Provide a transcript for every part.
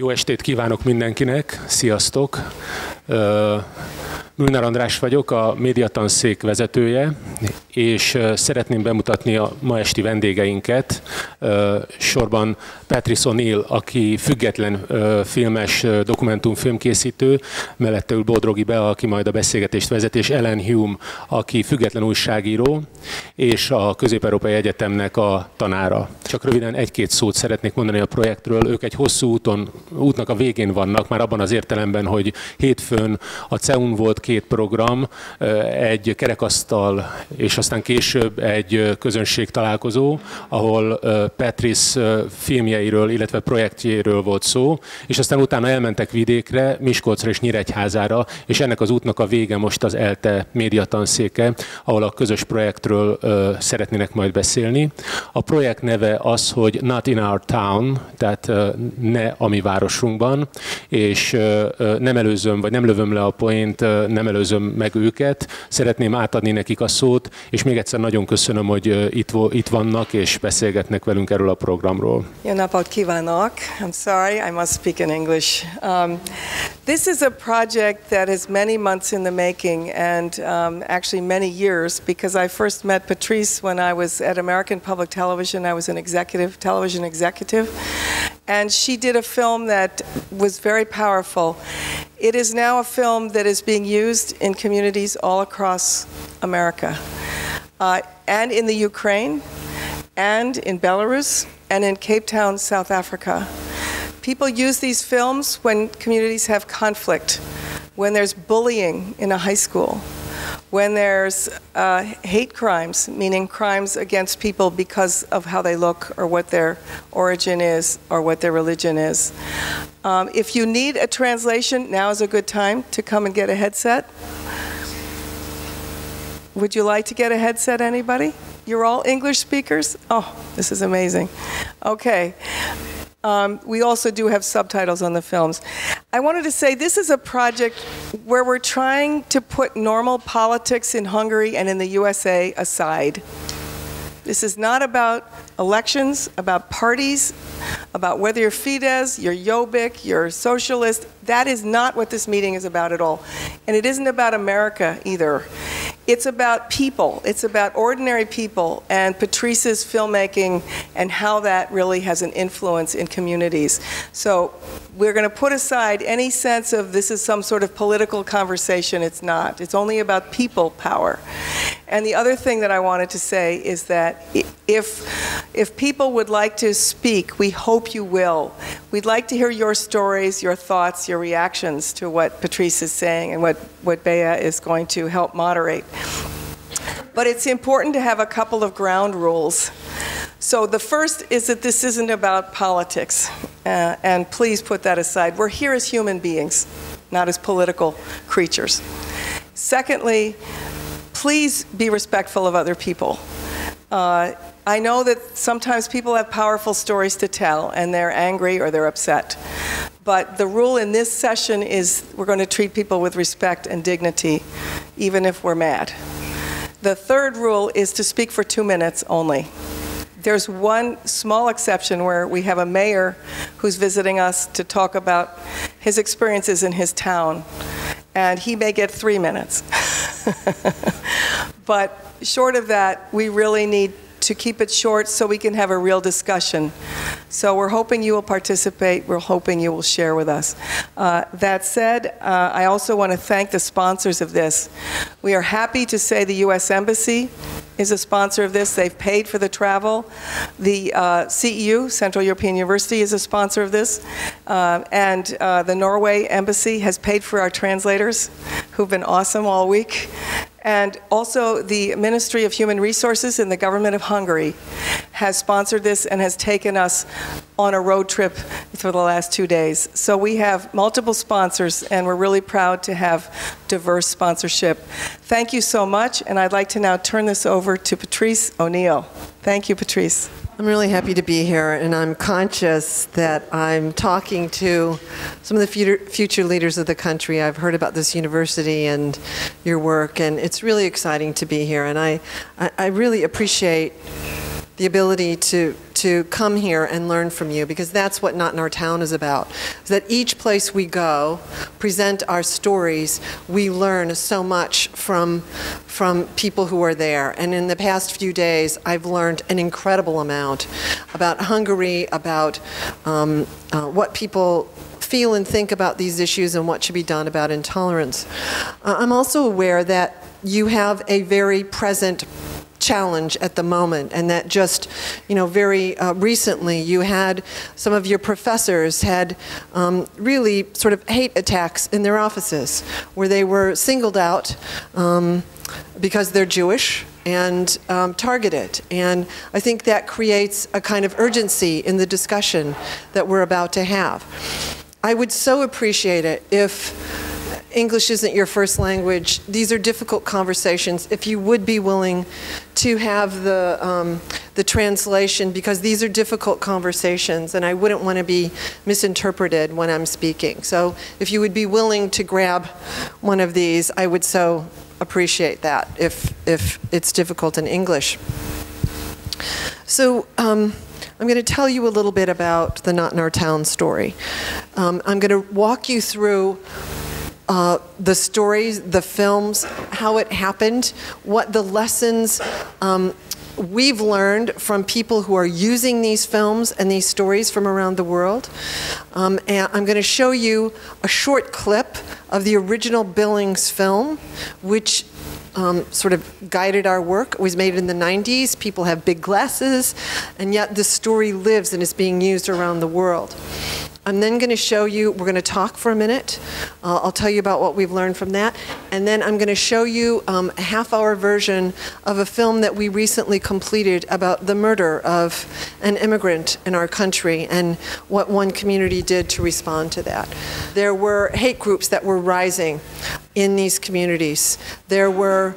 Jó estét kívánok mindenkinek, sziasztok! Müller András vagyok, a médiatanszék vezetője, és szeretném bemutatni a ma esti vendégeinket. Sorban Patrice O'Neill, aki független filmes dokumentumfilmkészítő, mellette ül Bodrogi Bea, aki majd a beszélgetést vezet, és Ellen Hume, aki független újságíró, és a Közép-Európai Egyetemnek a tanára. Csak röviden egy-két szót szeretnék mondani a projektről. Ők egy hosszú útnak a végén vannak, már abban az értelemben, hogy hétfőn a CEUN volt 2 program, egy kerekasztal, és aztán később egy közönségtalálkozó, ahol Patrice filmjeiről, illetve projektjéről volt szó, és aztán utána elmentek vidékre, Miskolcra és Nyíregyházára, és ennek az útnak a vége most az ELTE médiatanszéke, ahol a közös projektről szeretnének majd beszélni. A projekt neve az, hogy Not in our town, tehát ne a mi városunkban, és nem előzöm, vagy nem lövöm le a poént, nem előzöm meg őket, szeretném átadni nekik a szót, és még egyszer nagyon köszönöm, hogy itt vannak, és beszélgetnek velünk erről a programról. Jó napot kívánok! I'm sorry, I must speak in English. This is a project that is many months in the making, and actually many years, because I first met Patrice when I was at American Public Television. I was an television executive, and she did a film that was very powerful. It is now a film that is being used in communities all across America, and in the Ukraine, and in Belarus, and in Cape Town, South Africa. People use these films when communities have conflict, when there's bullying in a high school, when there's hate crimes, meaning crimes against people because of how they look or what their origin is or what their religion is. If you need a translation, now is a good time to come and get a headset. Would you like to get a headset, anybody? You're all English speakers? Oh, this is amazing. Okay. We also do have subtitles on the films. I wanted to say this is a project where we're trying to put normal politics in Hungary and in the USA aside. This is not about elections, about parties, about whether you're Fidesz, you're Jobbik, you're socialist. That is not what this meeting is about at all. And it isn't about America either. It's about people. It's about ordinary people and Patrice's filmmaking and how that really has an influence in communities. So we're going to put aside any sense of this is some sort of political conversation. It's not. It's only about people power. And the other thing that I wanted to say is that if people would like to speak, we hope you will. We'd like to hear your stories, your thoughts, your reactions to what Patrice is saying and what Bea is going to help moderate. But it's important to have a couple of ground rules. So the first is that this isn't about politics, and please put that aside. We're here as human beings, not as political creatures. Secondly, please be respectful of other people. I know that sometimes people have powerful stories to tell, and they're angry or they're upset. But the rule in this session is we're going to treat people with respect and dignity, even if we're mad. The third rule is to speak for 2 minutes only. There's one small exception where we have a mayor who's visiting us to talk about his experiences in his town, and he may get 3 minutes. But short of that, we really need to keep it short so we can have a real discussion. So we're hoping you will participate. We're hoping you will share with us. That said, I also want to thank the sponsors of this. We are happy to say the U.S. Embassy is a sponsor of this. They've paid for the travel. The CEU, Central European University, is a sponsor of this. And the Norway Embassy has paid for our translators, who've been awesome all week. And also the Ministry of Human Resources in the government of Hungary has sponsored this and has taken us on a road trip for the last 2 days. So we have multiple sponsors, and we're really proud to have diverse sponsorship. Thank you so much, and I'd like to now turn this over to Patrice O'Neill. Thank you, Patrice. I'm really happy to be here, and I'm conscious that I'm talking to some of the future leaders of the country. I've heard about this university and your work, and it's really exciting to be here. And I really appreciate the ability to come here and learn from you, because that's what Not in Our Town is about. Is that each place we go, present our stories, we learn so much from people who are there. And in the past few days, I've learned an incredible amount about Hungary, about what people feel and think about these issues and what should be done about intolerance. I'm also aware that you have a very present challenge at the moment, and that just, very recently you had some of your professors had really sort of hate attacks in their offices where they were singled out because they're Jewish and targeted. And I think that creates a kind of urgency in the discussion that we're about to have. I would so appreciate it if English isn't your first language. These are difficult conversations. If you would be willing to have the translation, because these are difficult conversations, and I wouldn't want to be misinterpreted when I'm speaking. So if you would be willing to grab one of these, I would so appreciate that if it's difficult in English. So I'm going to tell you a little bit about the Not in Our Town story. I'm going to walk you through the stories, the films, how it happened, what the lessons we've learned from people who are using these films and these stories from around the world. And I'm going to show you a short clip of the original Billings film, which sort of guided our work. It was made in the 90s. People have big glasses, and yet this story lives and is being used around the world. I'm then going to show you, we're going to talk for a minute. I'll tell you about what we've learned from that. And then I'm going to show you a half-hour version of a film that we recently completed about the murder of an immigrant in our country and what one community did to respond to that. There were hate groups that were rising in these communities. There were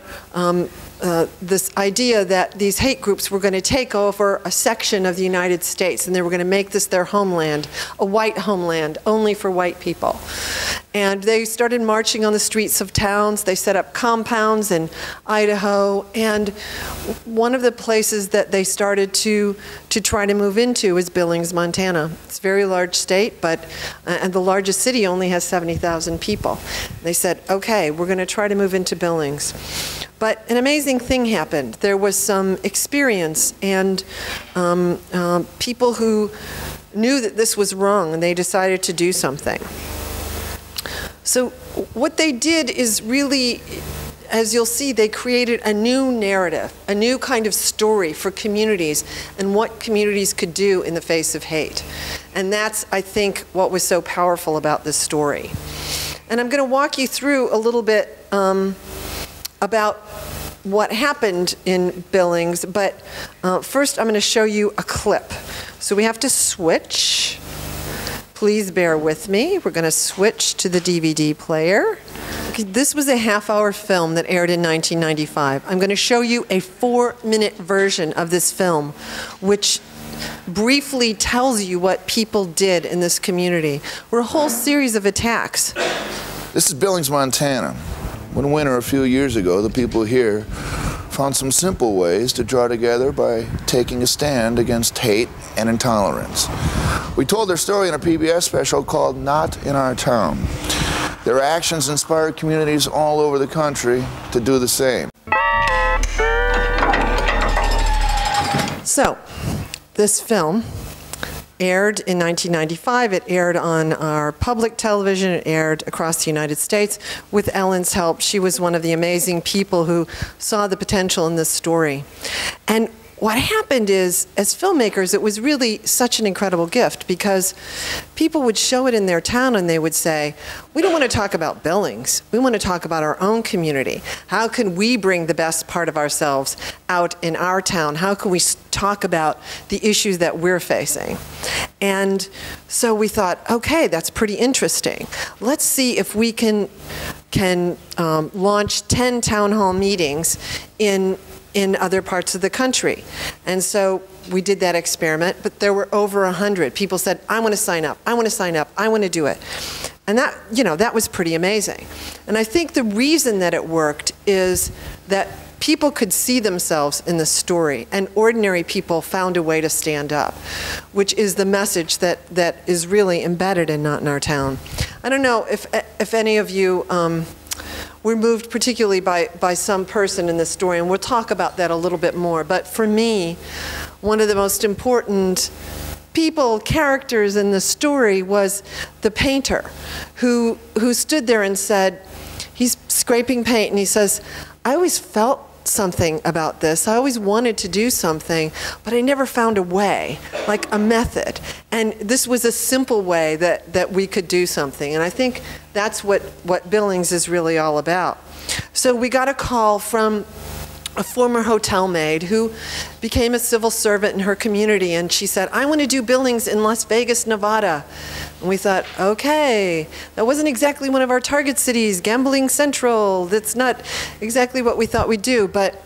this idea that these hate groups were going to take over a section of the United States, and they were going to make this their homeland, a white homeland, only for white people. And they started marching on the streets of towns. They set up compounds in Idaho, and one of the places that they started to try to move into is Billings, Montana. It's a very large state, and the largest city only has 70,000 people. They said, okay, we're going to try to move into Billings. But an amazing thing happened. There was some experience and people who knew that this was wrong, and they decided to do something. So what they did is really, as you'll see, they created a new narrative, a new kind of story for communities and what communities could do in the face of hate. And that's, I think, what was so powerful about this story. And I'm going to walk you through a little bit about what happened in Billings, but first I'm going to show you a clip. So we have to switch. Please bear with me. We're going to switch to the DVD player. Okay, this was a half-hour film that aired in 1995. I'm going to show you a 4-minute version of this film, which briefly tells you what people did in this community. We're a whole series of attacks. This is Billings, Montana. One winter a few years ago, the people here found some simple ways to draw together by taking a stand against hate and intolerance. We told their story in a PBS special called Not in Our Town. Their actions inspired communities all over the country to do the same. So, this film aired in 1995. It aired on our public television. It aired across the United States with Ellen's help. She was one of the amazing people who saw the potential in this story. And what happened is, as filmmakers, it was really such an incredible gift, because people would show it in their town and they would say, we don't want to talk about Billings. We want to talk about our own community. How can we bring the best part of ourselves out in our town? How can we talk about the issues that we're facing? And so we thought, okay, that's pretty interesting. Let's see if we can launch 10 town hall meetings in other parts of the country. And so we did that experiment, but there were over 100. People said, I want to sign up, I want to sign up, I want to do it. And that, that was pretty amazing. And I think the reason that it worked is that people could see themselves in the story, and ordinary people found a way to stand up, which is the message that is really embedded in Not in Our Town. I don't know if any of you were moved particularly by some person in this story, and we'll talk about that a little bit more. But for me, one of the most important characters in the story was the painter who stood there and said, he's scraping paint, and he says, I always felt something about this. I always wanted to do something, but I never found a way, like a method. And this was a simple way that we could do something. And I think that's what Billings is really all about. So we got a call from a former hotel maid who became a civil servant in her community, and she said, I want to do Billings in Las Vegas, Nevada. And we thought, okay, that wasn't exactly one of our target cities, gambling central. That's not exactly what we thought we'd do, but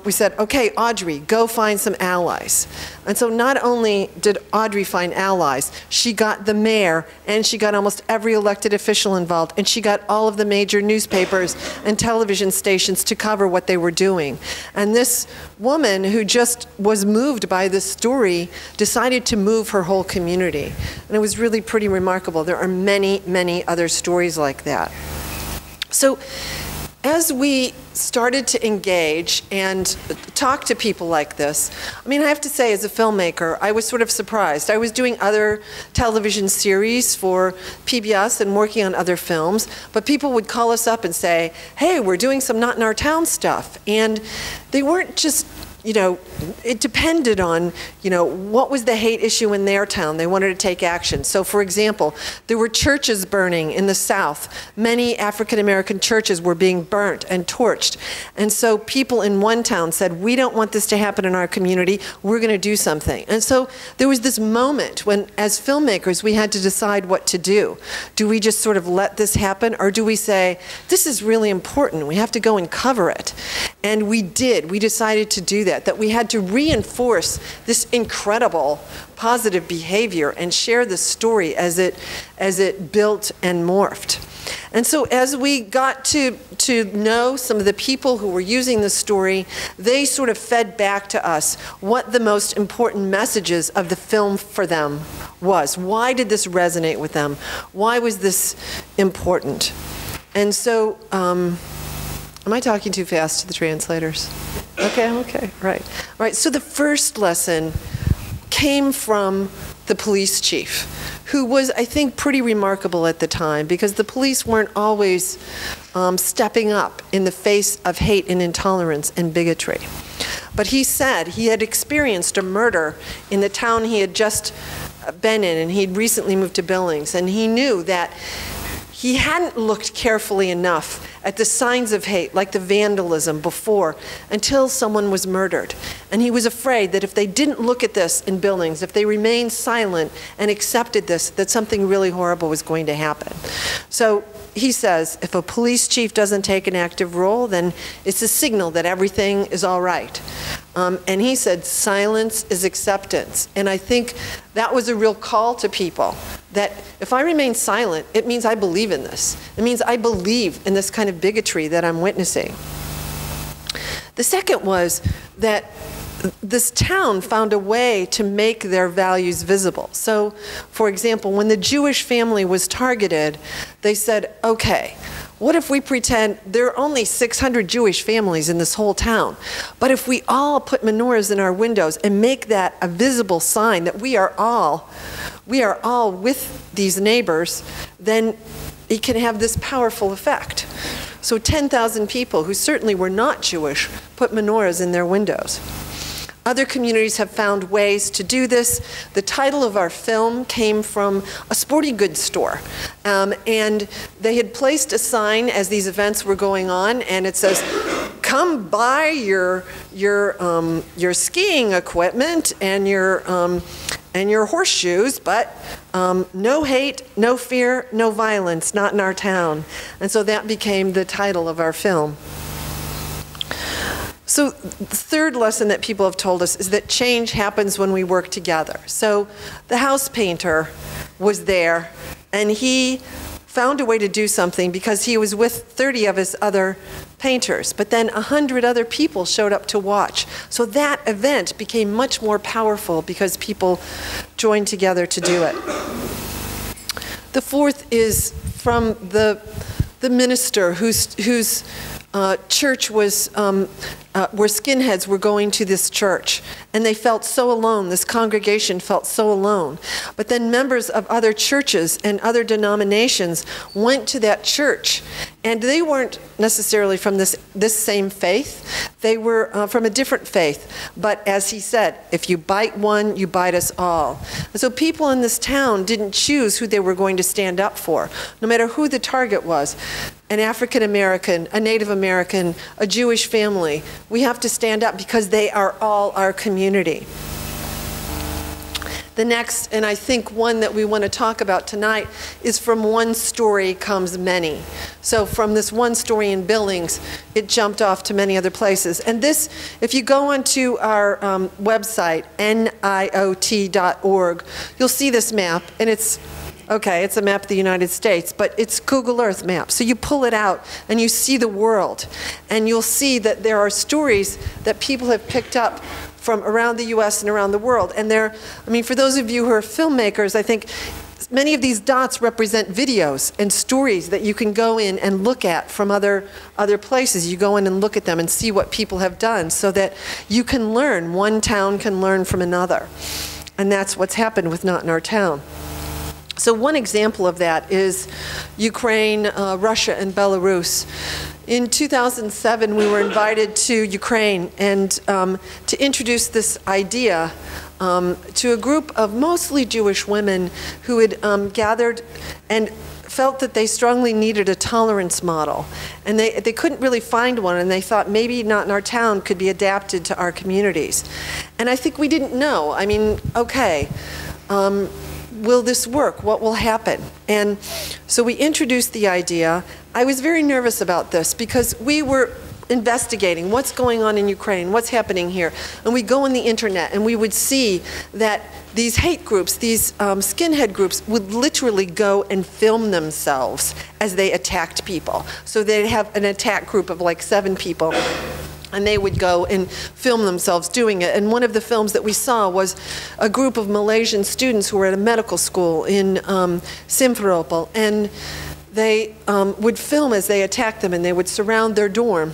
we said, okay, Audrey, go find some allies. And so not only did Audrey find allies, she got the mayor, and she got almost every elected official involved, and she got all of the major newspapers and television stations to cover what they were doing. And this woman who just was moved by this story decided to move her whole community. And it was really pretty remarkable. There are many, many other stories like that. So as we started to engage and talk to people like this, I mean, I have to say, as a filmmaker, I was sort of surprised. I was doing other television series for PBS and working on other films, but people would call us up and say, hey, we're doing some Not in Our Town stuff. And they weren't just, you know, it depended on, you know, what was the hate issue in their town. They wanted to take action. So, for example, there were churches burning in the South. Many African-American churches were being burnt and torched. And so people in one town said, we don't want this to happen in our community. We're going to do something. And so there was this moment when, as filmmakers, we had to decide what to do. Do we just sort of let this happen, or do we say, this is really important, we have to go and cover it? And we did. We decided to do that we had to reinforce this incredible positive behavior and share the story as it built and morphed. And so as we got to know some of the people who were using the story, they sort of fed back to us what the most important messages of the film for them was. Why did this resonate with them? Why was this important? And so, am I talking too fast to the translators? Okay, right. Right, so the first lesson came from the police chief, who was, I think, pretty remarkable at the time, because the police weren't always stepping up in the face of hate and intolerance and bigotry. But he said he had experienced a murder in the town he had just been in, and he'd recently moved to Billings, and he knew that he hadn't looked carefully enough at the signs of hate, like the vandalism before, until someone was murdered. And he was afraid that if they didn't look at this in Billings, if they remained silent and accepted this, that something really horrible was going to happen. So he says, if a police chief doesn't take an active role, then it's a signal that everything is all right. And he said, silence is acceptance. And I think that was a real call to people, that if I remain silent, it means I believe in this. It means I believe in this kind of bigotry that I'm witnessing. The second was that this town found a way to make their values visible. So, for example, when the Jewish family was targeted, they said, okay, what if we pretend there are only 600 Jewish families in this whole town, but if we all put menorahs in our windows and make that a visible sign that we are all with these neighbors, then it can have this powerful effect. So 10,000 people who certainly were not Jewish put menorahs in their windows. Other communities have found ways to do this. The title of our film came from a sporting goods store. And they had placed a sign as these events were going on, and it says, come buy your skiing equipment and your horseshoes, but no hate, no fear, no violence, not in our town. And so that became the title of our film. So the third lesson that people have told us is that change happens when we work together. So the house painter was there, and he found a way to do something because he was with 30 of his other painters, but then 100 other people showed up to watch. So that event became much more powerful because people joined together to do it. The fourth is from the minister whose church was, where skinheads were going to this church, and they felt so alone. This congregation felt so alone. But then members of other churches and other denominations went to that church, and they weren't necessarily from this same faith. They were from a different faith. But as he said, if you bite one, you bite us all. And so people in this town didn't choose who they were going to stand up for, no matter who the target was. An African American, a Native American, a Jewish family. We have to stand up because they are all our community. The next, and I think one that we want to talk about tonight, is from one story comes many. So from this one story in Billings, it jumped off to many other places. And this, if you go onto our website, niot.org, you'll see this map, and it's a map of the United States, but it's Google Earth map. So you pull it out and you see the world, and you'll see that there are stories that people have picked up from around the US and around the world. And they're, I mean, for those of you who are filmmakers, I think many of these dots represent videos and stories that you can go in and look at from other places. You go in and look at them and see what people have done so that you can learn. One town can learn from another. And that's what's happened with Not in Our Town. So one example of that is Ukraine, Russia, and Belarus. In 2007, we were invited to Ukraine and to introduce this idea to a group of mostly Jewish women who had gathered and felt that they strongly needed a tolerance model. And they couldn't really find one, and they thought maybe Not in Our Town could be adapted to our communities. And I think we didn't know. I mean, okay. Will this work? What will happen? And so we introduced the idea. I was very nervous about this because we were investigating what's going on in Ukraine, what's happening here. And we go on the internet and we would see that these hate groups, these skinhead groups, would literally go and film themselves as they attacked people. So they'd have an attack group of like 7 people. And they would go and film themselves doing it. And one of the films that we saw was a group of Malaysian students who were at a medical school in Simferopol. And they would film as they attacked them, and they would surround their dorm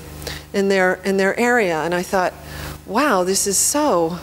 in their area. And I thought, wow, this is so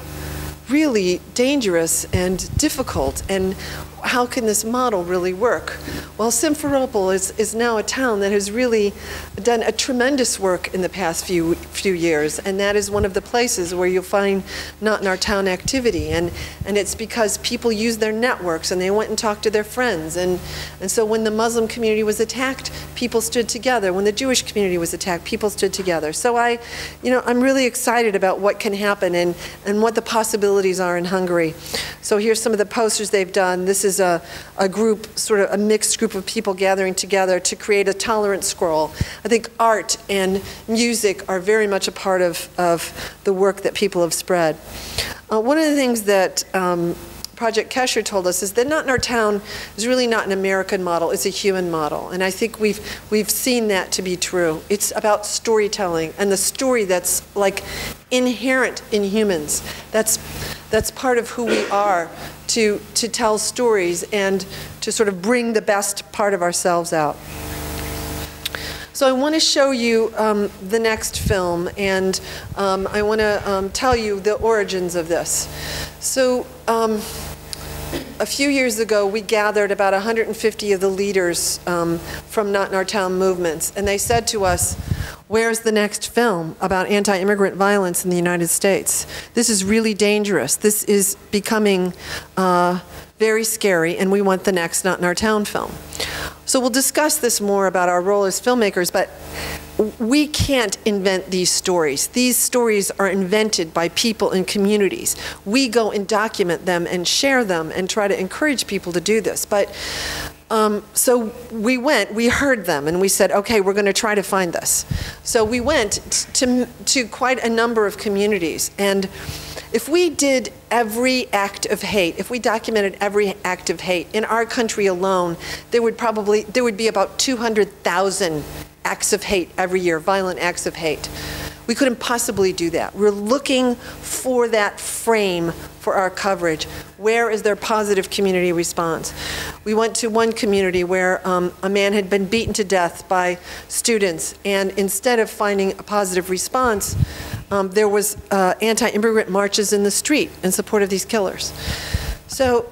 really dangerous and difficult. And how can this model really work? Well, Simferopol is now a town that has really done a tremendous work in the past few years, and that is one of the places where you'll find Not in Our Town activity, and it's because people use their networks and they went and talked to their friends, and so when the Muslim community was attacked, people stood together. When the Jewish community was attacked, people stood together. So I'm really excited about what can happen and what the possibilities are in Hungary. So here's some of the posters they've done. This is a group, sort of a mixed group of people gathering together to create a tolerance scroll. I think art and music are very much a part of the work that people have spread. One of the things that Project Kesher told us is that Not in Our Town is really not an American model, it's a human model. And I think we've seen that to be true. It's about storytelling and the story that's like inherent in humans. That's part of who we are, to tell stories and to sort of bring the best part of ourselves out. So I want to show you the next film, and I want to tell you the origins of this. So a few years ago, we gathered about 150 of the leaders from Not in Our Town movements, and they said to us, where's the next film about anti-immigrant violence in the United States? This is really dangerous. This is becoming very scary, and we want the next Not in Our Town film. So we'll discuss this more about our role as filmmakers, but we can't invent these stories. These stories are invented by people in communities. We go and document them and share them and try to encourage people to do this. But so we heard them, and we said, okay, we're going to try to find this. So we went to quite a number of communities, and If we did every act of hate, if we documented every act of hate in our country alone, there would be about 200,000 acts of hate every year, violent acts of hate. We couldn't possibly do that. We're looking for that frame for our coverage. Where is their positive community response? We went to one community where a man had been beaten to death by students, and instead of finding a positive response, there was anti-immigrant marches in the street in support of these killers. So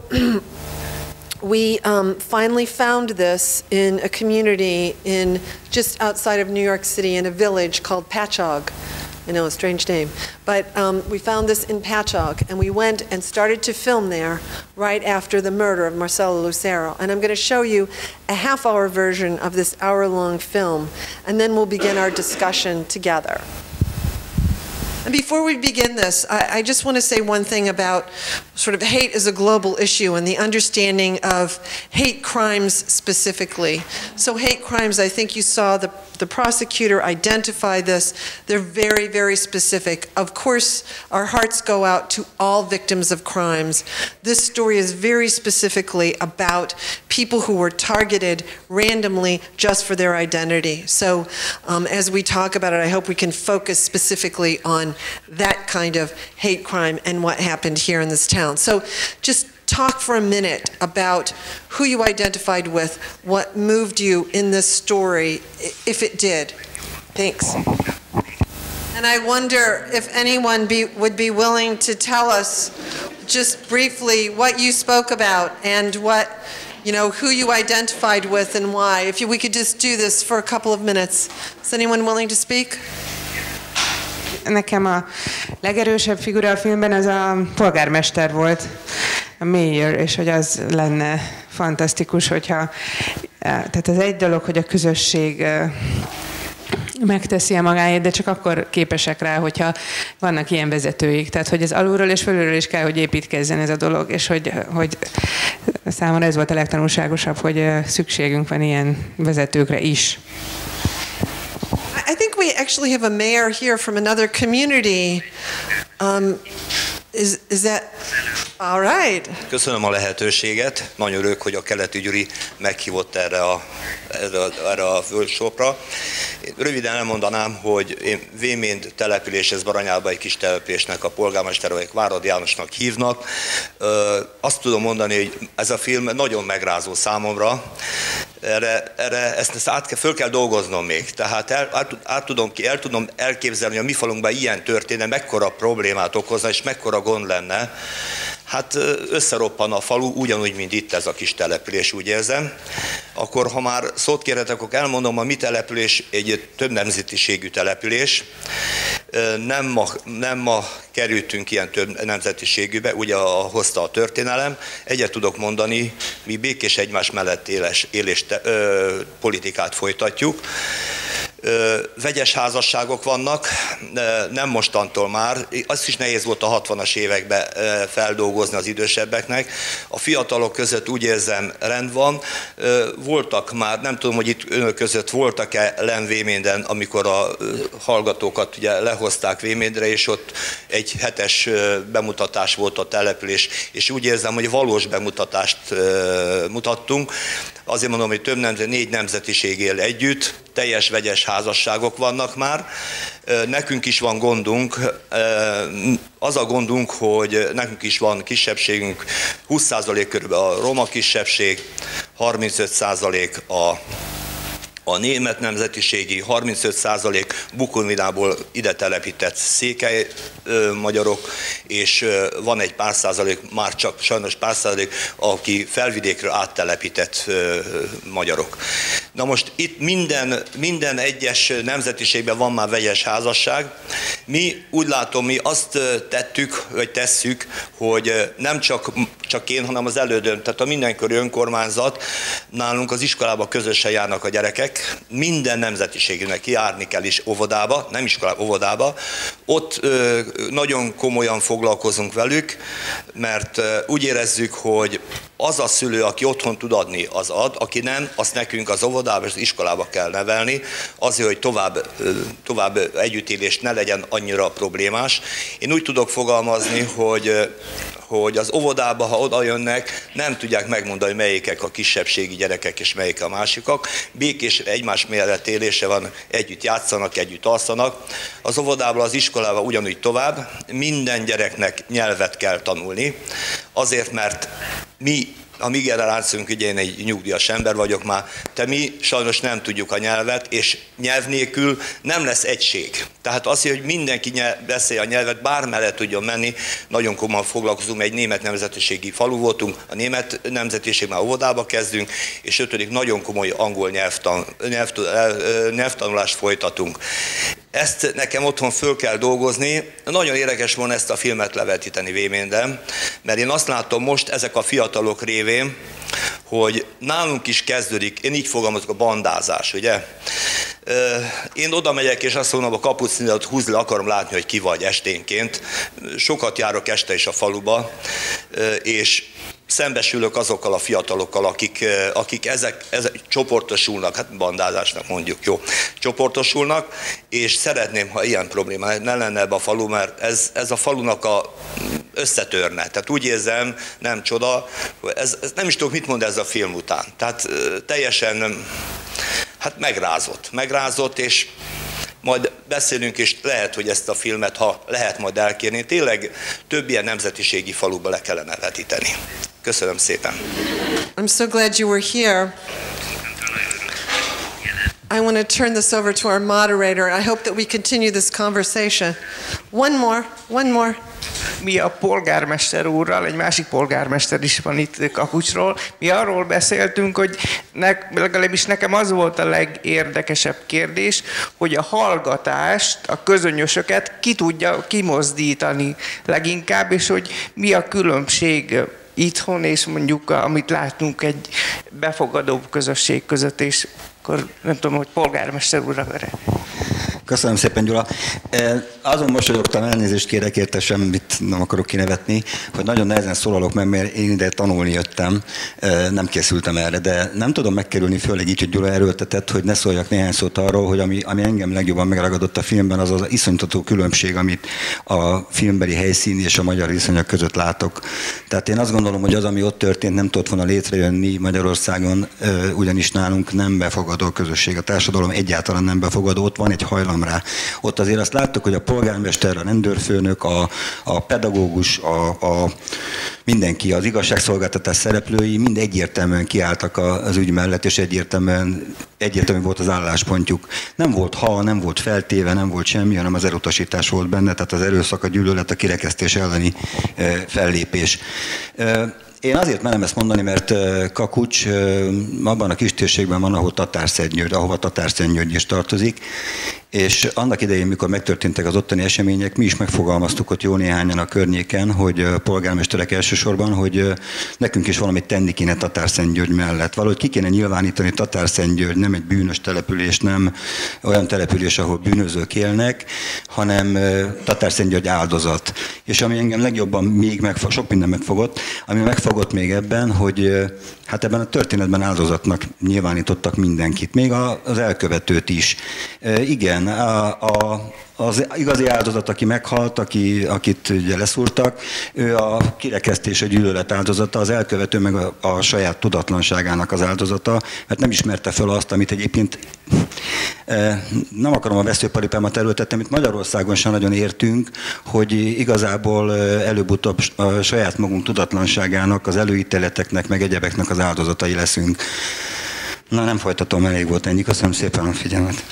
we finally found this in a community in just outside of New York City in a village called Patchogue. I know, a strange name. But we found this in Patchogue, and we went and started to film there right after the murder of Marcelo Lucero. And I'm going to show you a half-hour version of this hour-long film, and then we'll begin our discussion together. And before we begin this, I just want to say one thing about sort of hate as a global issue and the understanding of hate crimes specifically. So hate crimes, I think you saw the prosecutor identify this. They're very, very specific. Of course, our hearts go out to all victims of crimes. This story is very specifically about people who were targeted randomly just for their identity. So as we talk about it, I hope we can focus specifically on that kind of hate crime and what happened here in this town. So just talk for a minute about who you identified with, what moved you in this story, if it did. Thanks. And I wonder if anyone would be willing to tell us just briefly what you spoke about and what, you know, who you identified with and why. If we could just do this for a couple of minutes. Is anyone willing to speak? Nekem a legerősebb figura a filmben az a polgármester volt, a mayor, és hogy az lenne fantasztikus, hogyha, tehát az egy dolog, hogy a közösség megteszi a magáért, de csak akkor képesek rá, hogyha vannak ilyen vezetőik. Tehát, hogy ez alulról és fölülről is kell, hogy építkezzen ez a dolog, és hogy számomra ez volt a legtanulságosabb, hogy szükségünk van ilyen vezetőkre is. I think we actually have a mayor here from another community. Is that all right? Köszönöm a lehetőséget. Nagyon örülök, hogy a keleti Gyuri meghívott erre a workshopra. Röviden elmondanám, hogy én Véménd településhez, Baranyába egy kis településnek a polgármester vagyok, Várad Jánosnak hívnak. Azt tudom mondani, hogy ez a film nagyon megrázó számomra. Ezt föl kell dolgoznom még. Tehát el tudom elképzelni, hogy a mi falunkban ilyen történne, mekkora problémát okozna, és mekkora gond lenne. Hát összeroppan a falu, ugyanúgy, mint itt ez a kis település, úgy érzem. Akkor, ha már szót kérhetek, akkor elmondom, a mi település egy több nemzetiségű település. Nem ma kerültünk ilyen több nemzetiségűbe, ugye hozta a történelem. Egyet tudok mondani, mi békés egymás mellett politikát folytatjuk. Vegyes házasságok vannak, nem mostantól már, azt is nehéz volt a 60-as években feldolgozni az idősebbeknek. A fiatalok között úgy érzem, rend van. Voltak már, nem tudom, hogy itt önök között voltak-e len Véménden, amikor a hallgatókat ugye lehozták Véméndre, és ott egy hetes bemutatás volt a település, és úgy érzem, hogy valós bemutatást mutattunk. Azért mondom, hogy 4 nemzetiség él együtt, teljes vegyes házasságok vannak már. Nekünk is van gondunk, az a gondunk, hogy nekünk is van kisebbségünk, 20% körülbelül a roma kisebbség, 35% a német nemzetiségi, 35% Bukovinából ide telepített székely magyarok, és van egy pár százalék, már csak sajnos pár százalék, aki felvidékről áttelepített magyarok. Na most itt minden egyes nemzetiségben van már vegyes házasság. Mi úgy látom, mi azt tettük, vagy tesszük, hogy nem csak csak én, hanem az elődöm. Tehát a mindenkori önkormányzat, nálunk az iskolába közösen járnak a gyerekek, minden nemzetiségűnek járni kell is óvodába, nem iskolába, óvodába. Ott nagyon komolyan foglalkozunk velük, mert úgy érezzük, hogy az a szülő, aki otthon tud adni, az ad, aki nem, azt nekünk az óvodába és az iskolába kell nevelni, azért, hogy tovább együttélés ne legyen annyira problémás. Én úgy tudok fogalmazni, hogy az óvodába, ha oda jönnek, nem tudják megmondani, melyikek a kisebbségi gyerekek és melyik a másikak. Békés egymás mellett élése van, együtt játszanak, együtt alszanak. Az óvodából, az iskolába ugyanúgy tovább. Minden gyereknek nyelvet kell tanulni, azért, mert a mi generációnk, ugye én egy nyugdíjas ember vagyok már, mi sajnos nem tudjuk a nyelvet, és nyelv nélkül nem lesz egység. Tehát az, hogy mindenki beszélje a nyelvet, bármellett tudjon menni, nagyon komolyan foglalkozunk, egy német nemzetiségi falu voltunk, a német nemzetiség már óvodába kezdünk, és 5. nagyon komoly angol nyelvtanulást folytatunk. Ezt nekem otthon föl kell dolgozni. Nagyon érdekes volna ezt a filmet levetíteni Véménden, mert én azt látom most ezek a fiatalok révén, hogy nálunk is kezdődik, én így fogalmazok, a bandázás, ugye? Én oda megyek, és azt mondom, a kapucnidat húzd le, akarom látni, hogy ki vagy esténként. Sokat járok este is a faluba, és szembesülök azokkal a fiatalokkal, akik ezek csoportosulnak, hát bandázásnak mondjuk, jó, csoportosulnak, és szeretném, ha ilyen probléma ne lenne ebbe a falu, mert ez a falunak összetörne. Tehát úgy érzem, nem csoda, ez nem is tudok mit mondani ez a film után. Tehát teljesen megrázott, és majd beszélünk, és lehet, hogy ezt a filmet, ha lehet majd elkérni, tényleg több ilyen nemzetiségi faluba le kellene vetíteni. Köszönöm szépen. I'm so glad you were here. I want to turn this over to our moderator. I hope that we continue this conversation. One more. Mi a polgármester úrral, egy másik polgármester is van itt Kakucsról, mi arról beszéltünk, hogy legalábbis nekem az volt a legérdekesebb kérdés, hogy a hallgatást, a közönyösöket ki tudja kimozdítani leginkább, és hogy mi a különbség itthon, és mondjuk amit látunk egy befogadó közösség között, és akkor nem tudom, hogy polgármester úrra vele. Köszönöm szépen, Gyula. Azon mosolyogtam, elnézést kérek érte, semmit nem akarok kinevetni, hogy nagyon nehezen szólalok meg, mert én ide tanulni jöttem, nem készültem erre, de nem tudom megkerülni, főleg így, hogy Gyula erőltetett, hogy ne szóljak néhány szót arról, hogy ami engem legjobban megragadott a filmben, az az iszonytató különbség, amit a filmbeli helyszín és a magyar viszonyok között látok. Tehát én azt gondolom, hogy az, ami ott történt, nem tudott volna létrejönni Magyarországon, ugyanis nálunk nem befogadó a közösség, a társadalom egyáltalán nem befogadó, ott van egy hajlam rá. Ott azért azt láttuk, hogy a polgármester, a rendőrfőnök, a pedagógus, mindenki, az igazságszolgáltatás szereplői mind egyértelműen kiálltak az ügy mellett, és egyértelmű volt az álláspontjuk. Nem volt nem volt feltéve, nem volt semmi, hanem az elutasítás volt benne, tehát az erőszak, a gyűlölet, a kirekesztés elleni fellépés. Én azért merem ezt mondani, mert Kakucs abban a kis térségben van, ahova Tatárszentgyörgy is tartozik, és annak idején, mikor megtörténtek az ottani események, mi is megfogalmaztuk ott jó néhányan a környéken, hogy polgármesterek elsősorban, hogy nekünk is valamit tenni kéne Tatárszentgyörgy mellett. Valahogy ki kéne nyilvánítani, Tatárszentgyörgy nem egy bűnös település, nem olyan település, ahol bűnözők élnek, hanem Tatárszentgyörgy áldozat. És ami engem legjobban sok minden megfogott, ami megfogott még ebben, hogy hát ebben a történetben áldozatnak nyilvánítottak mindenkit, még az elkövetőt is. Igen, az igazi áldozat, aki meghalt, akit ugye leszúrtak, ő a kirekesztés, a gyűlölet áldozata, az elkövető meg a saját tudatlanságának az áldozata, mert nem ismerte fel azt, amit egyébként nem akarom a veszőparipámat erőltetni, amit Magyarországon sem nagyon értünk, hogy igazából előbb-utóbb a saját magunk tudatlanságának, az előítéleteknek, meg egyebeknek az áldozatai leszünk. Na, nem folytatom, elég volt ennyi. Köszönöm szépen a figyelmet.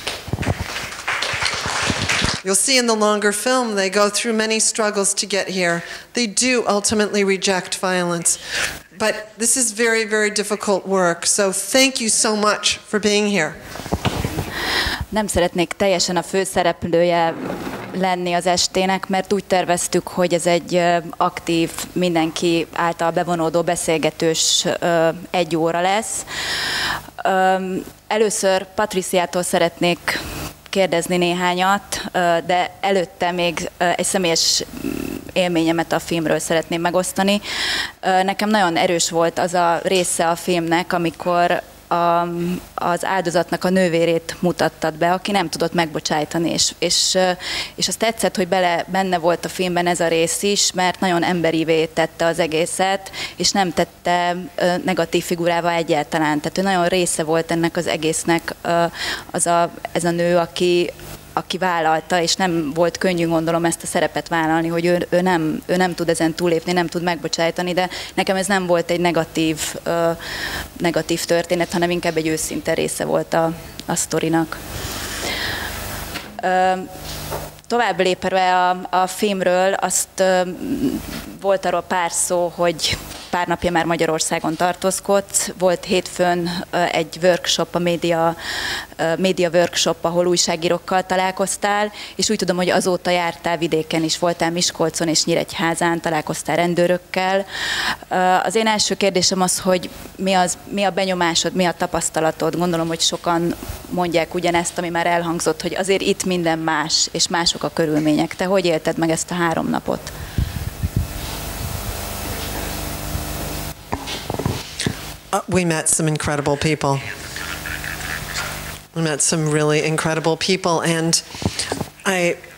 You'll see in the longer film, they go through many struggles to get here. They do ultimately reject violence. But this is very, very difficult work. So thank you so much for being here. Nem szeretnék teljesen a főszereplője lenni az estének, mert úgy terveztük, hogy ez egy aktív, mindenki által bevonódó beszélgetős 1 óra lesz. Először Patriciától szeretnék kérdezni néhányat, de előtte még egy személyes élményemet a filmről szeretném megosztani. Nekem nagyon erős volt az a része a filmnek, amikor az áldozatnak a nővérét mutattad be, aki nem tudott megbocsájtani, és azt tetszett, hogy benne volt a filmben ez a rész is, mert nagyon emberivé tette az egészet, és nem tette negatív figurává egyáltalán. Tehát ő nagyon része volt ennek az egésznek ez a nő, aki vállalta, és nem volt könnyű, gondolom, ezt a szerepet vállalni, hogy ő nem tud ezen túlépni, nem tud megbocsájtani, de nekem ez nem volt egy negatív történet, hanem inkább egy őszinte része volt a sztorinak. Tovább lépve a filmről, azt volt arról pár szó, hogy pár napja már Magyarországon tartózkodsz. Volt hétfőn egy workshop, a média workshop, ahol újságírókkal találkoztál, és úgy tudom, hogy azóta jártál vidéken is, voltál Miskolcon és Nyíregyházán, találkoztál rendőrökkel. Az én első kérdésem az, hogy mi a benyomásod, mi a tapasztalatod? Gondolom, hogy sokan mondják ugyanezt, ami már elhangzott, hogy azért itt minden más, és mások a körülmények. Te hogy élted meg ezt a 3 napot? We met some incredible people. We met some really incredible people, and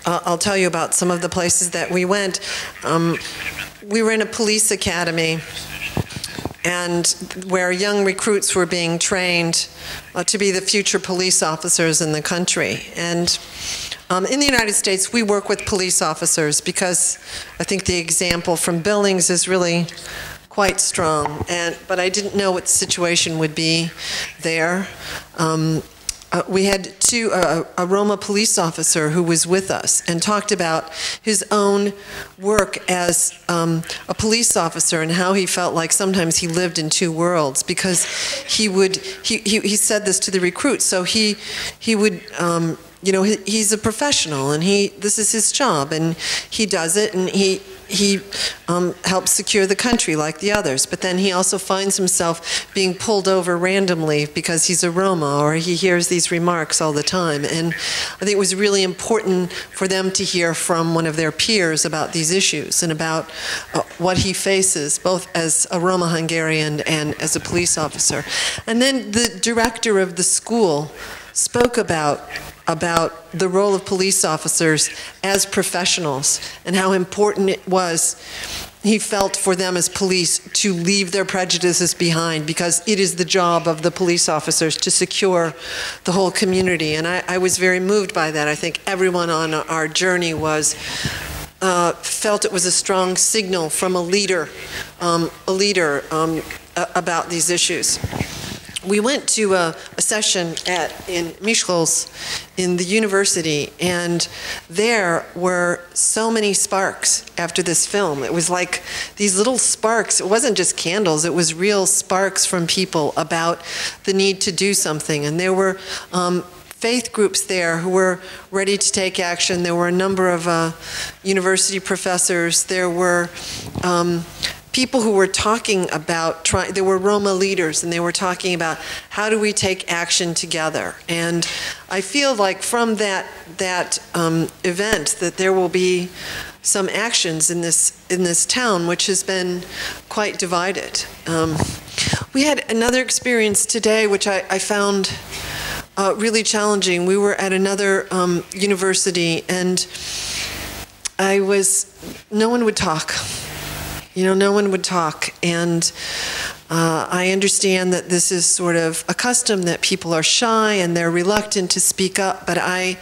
I'll tell you about some of the places that we went. We were in a police academy, and where young recruits were being trained to be the future police officers in the country. And in the United States, we work with police officers because I think the example from Billings is really quite strong, but I didn't know what the situation would be there. We had a Roma police officer who was with us and talked about his own work as a police officer and how he felt like sometimes he lived in 2 worlds, because he said this to the recruits. So he would you know, he's a professional, and this is his job, and he does it, and he helps secure the country like the others. But then he also finds himself being pulled over randomly because he's a Roma, or he hears these remarks all the time. And I think it was really important for them to hear from one of their peers about these issues and about what he faces, both as a Roma Hungarian and as a police officer. And then the director of the school spoke about the role of police officers as professionals and how important it was, he felt, for them as police to leave their prejudices behind, because it is the job of the police officers to secure the whole community. And I was very moved by that. I think everyone on our journey felt it was a strong signal from a leader about these issues. We went to a session in Miskolc in the university, and there were so many sparks after this film. It was like these little sparks. It wasn't just candles, it was real sparks from people about the need to do something. And there were faith groups there who were ready to take action. There were a number of university professors. There were people who were talking about, there were Roma leaders, and they were talking about how do we take action together. And I feel like from that event that there will be some actions in this town, which has been quite divided. We had another experience today, which I found really challenging. We were at another university, and no one would talk. You know, no one would talk, and I understand that this is sort of a custom, that people are shy and they're reluctant to speak up, but I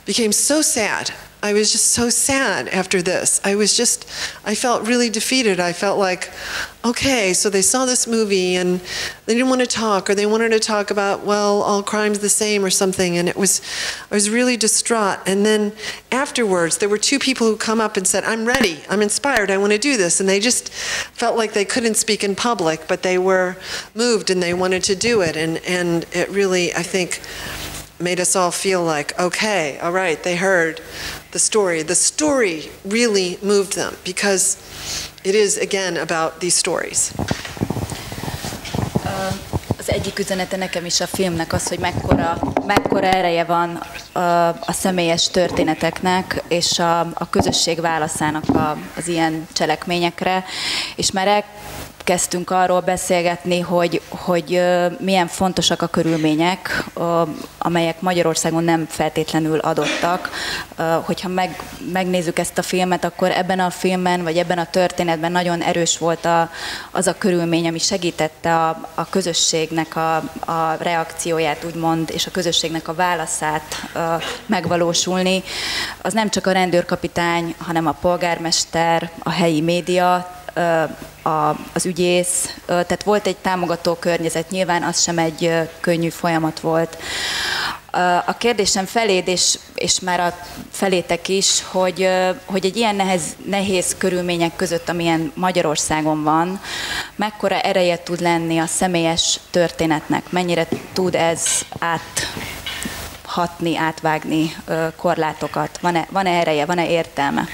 became so sad. I was just so sad after this. I felt really defeated. I felt like, okay, so they saw this movie and they didn't want to talk, or they wanted to talk about, well, all crimes the same or something, and I was really distraught. And then afterwards, there were 2 people who come up and said, I'm ready, I'm inspired, I want to do this. And they just felt like they couldn't speak in public, but they were moved and they wanted to do it. And it really, I think, made us all feel like, okay, all right, they heard the story. The story really moved them because it is, again, about these stories. Az egyik üzenete nekem is a filmnek az, hogy mekkora ereje van a személyes történeteknek és a közösség válaszának az ilyen cselekményekre, és már elkezdtünk arról beszélgetni, hogy milyen fontosak a körülmények, amelyek Magyarországon nem feltétlenül adottak. Hogyha megnézzük ezt a filmet, akkor ebben a filmben, vagy ebben a történetben nagyon erős volt az a körülmény, ami segítette a közösségnek a reakcióját, úgymond, és a közösségnek a válaszát megvalósulni. Az nem csak a rendőrkapitány, hanem a polgármester, a helyi média, az ügyész, tehát volt egy támogató környezet, nyilván az sem egy könnyű folyamat volt. A kérdésem feléd, és már a felétek is, hogy egy ilyen nehéz körülmények között, amilyen Magyarországon van, mekkora ereje tud lenni a személyes történetnek, mennyire tud ez áthatni, átvágni korlátokat, van-e ereje, van-e értelme?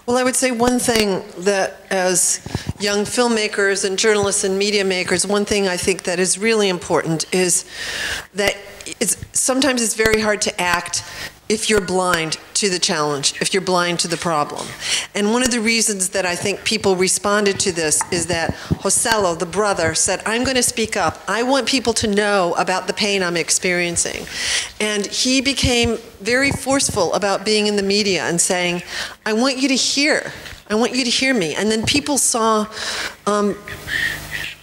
Well, I would say one thing that as young filmmakers and journalists and media makers, one thing I think that is really important is that sometimes it's very hard to act if you're blind to the challenge, if you're blind to the problem. And one of the reasons that I think people responded to this is that Josello, the brother, said, I'm going to speak up. I want people to know about the pain I'm experiencing. And he became very forceful about being in the media and saying, I want you to hear. I want you to hear me. And then people saw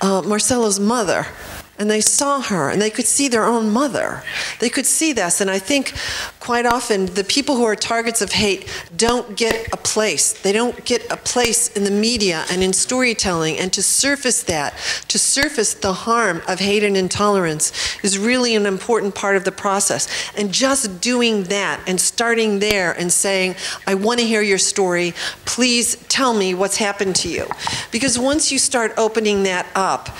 Marcelo's mother, and they saw her, and they could see their own mother. They could see this, and I think quite often the people who are targets of hate don't get a place. They don't get a place in the media and in storytelling, and to surface the harm of hate and intolerance is really an important part of the process. And just doing that and starting there and saying, I want to hear your story, please tell me what's happened to you. Because once you start opening that up,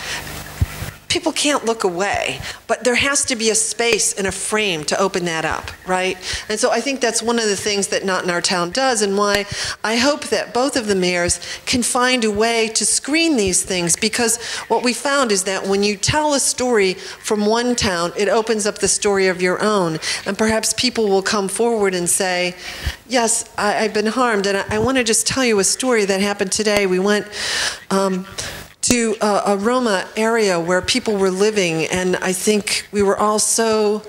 people can't look away, but there has to be a space and a frame to open that up, right? And so I think that's one of the things that Not in Our Town does, and why I hope that both of the mayors can find a way to screen these things, because what we found is that when you tell a story from one town, it opens up the story of your own, and perhaps people will come forward and say, yes, I've been harmed, and I want to just tell you a story that happened today. We went to a Roma area where people were living, and I think we were all so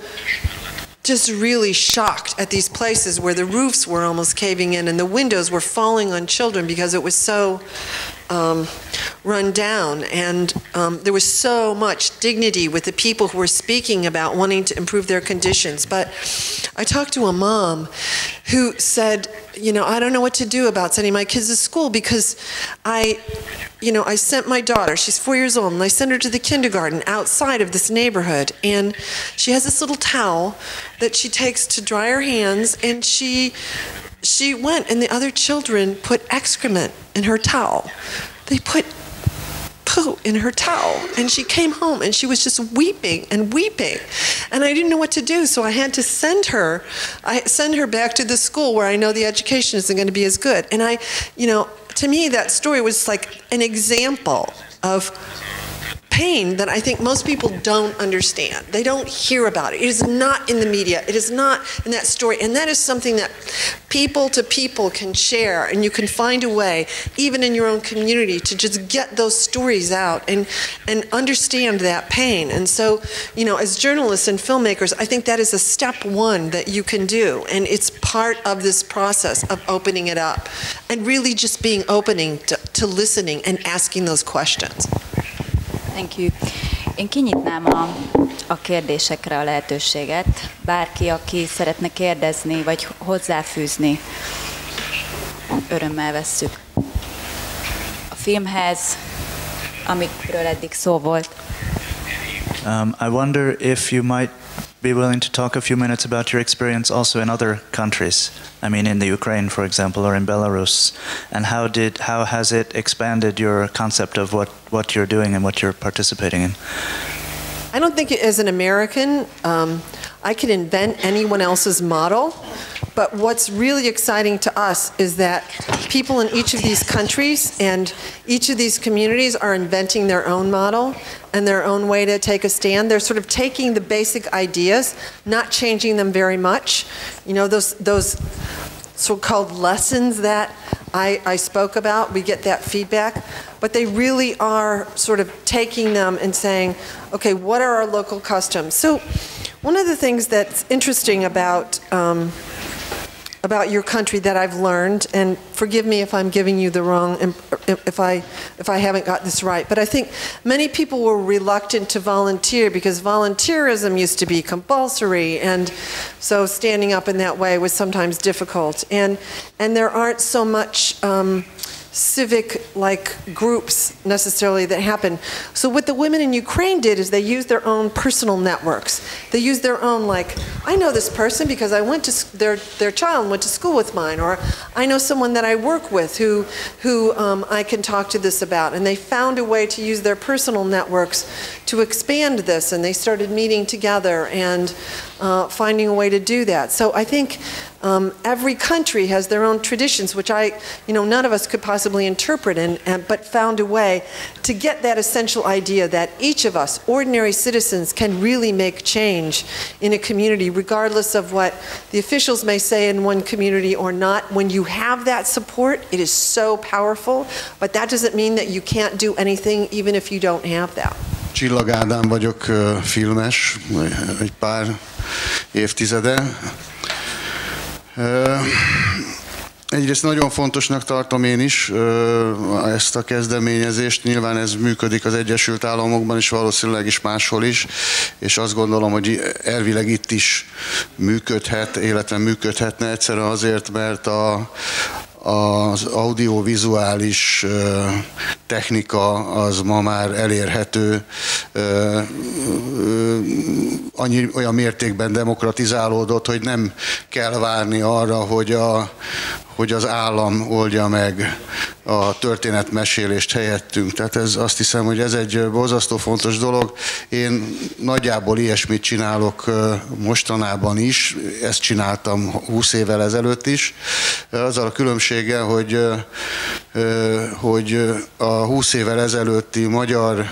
just really shocked at these places where the roofs were almost caving in and the windows were falling on children because it was so run down, and there was so much dignity with the people who were speaking about wanting to improve their conditions. But I talked to a mom who said, I don't know what to do about sending my kids to school because I sent my daughter, she's 4 years old, and I sent her to the kindergarten outside of this neighborhood, and she has this little towel that she takes to dry her hands, and she went, and the other children put excrement in her towel. They put poo in her towel, and she came home and she was just weeping and weeping, and I didn't know what to do, so I had to send her back to the school where I know the education isn't going to be as good. And to me that story was like an example of pain that I think most people don't understand. They don't hear about it. It is not in the media. It is not in that story. And that is something that people to people can share, and you can find a way, even in your own community, to just get those stories out and understand that pain. And so, as journalists and filmmakers, I think that is a step one that you can do. And it's part of this process of opening it up and really just being opening to listening and asking those questions. Thank you. Én kinyitnám a kérdésekre a lehetőséget. Bárki, aki szeretne kérdezni, vagy hozzáfűzni, örömmel vesszük. A filmhez, amikről eddig szó volt. I wonder if you might be willing to talk a few minutes about your experience also in other countries. I mean, in the Ukraine, for example, or in Belarus, and how has it expanded your concept of what you're doing and what you're participating in? I don't think as an American, I could invent anyone else's model. But what's really exciting to us is that people in each of these countries and each of these communities are inventing their own model and their own way to take a stand. They're sort of taking the basic ideas, not changing them very much. You know, those so-called lessons that I spoke about, we get that feedback, but they really are sort of taking them and saying, okay, what are our local customs? So one of the things that's interesting about your country that I've learned, and forgive me if I'm giving you the wrong, if I haven't got this right, but I think many people were reluctant to volunteer because volunteerism used to be compulsory, and so standing up in that way was sometimes difficult. And there aren't so much civic-like groups necessarily that happen. So what the women in Ukraine did is they used their own personal networks. They used their own, like, I know this person because I went to, their child went to school with mine, or I know someone that I work with who I can talk to this about. And they found a way to use their personal networks to expand this, and they started meeting together and finding a way to do that. So I think every country has their own traditions, which none of us could possibly interpret, but found a way to get that essential idea that each of us, ordinary citizens, can really make change in a community, regardless of what the officials may say in one community or not. When you have that support, it is so powerful, but that doesn't mean that you can't do anything even if you don't have that. Csillag Ádám vagyok, filmes, egy pár évtizede. Egyrészt nagyon fontosnak tartom én is ezt a kezdeményezést, nyilván ez működik az Egyesült Államokban is, valószínűleg is máshol is, és azt gondolom, hogy elvileg itt is működhet, illetve működhetne egyszerűen azért, mert az audiovizuális technika az ma már elérhető, olyan mértékben demokratizálódott, hogy nem kell várni arra, hogy az állam oldja meg a történetmesélést helyettünk. Tehát azt hiszem, hogy ez egy borzasztó fontos dolog. Én nagyjából ilyesmit csinálok mostanában is, ezt csináltam 20 évvel ezelőtt is. Azzal a különbséggel, hogy a 20 évvel ezelőtti magyar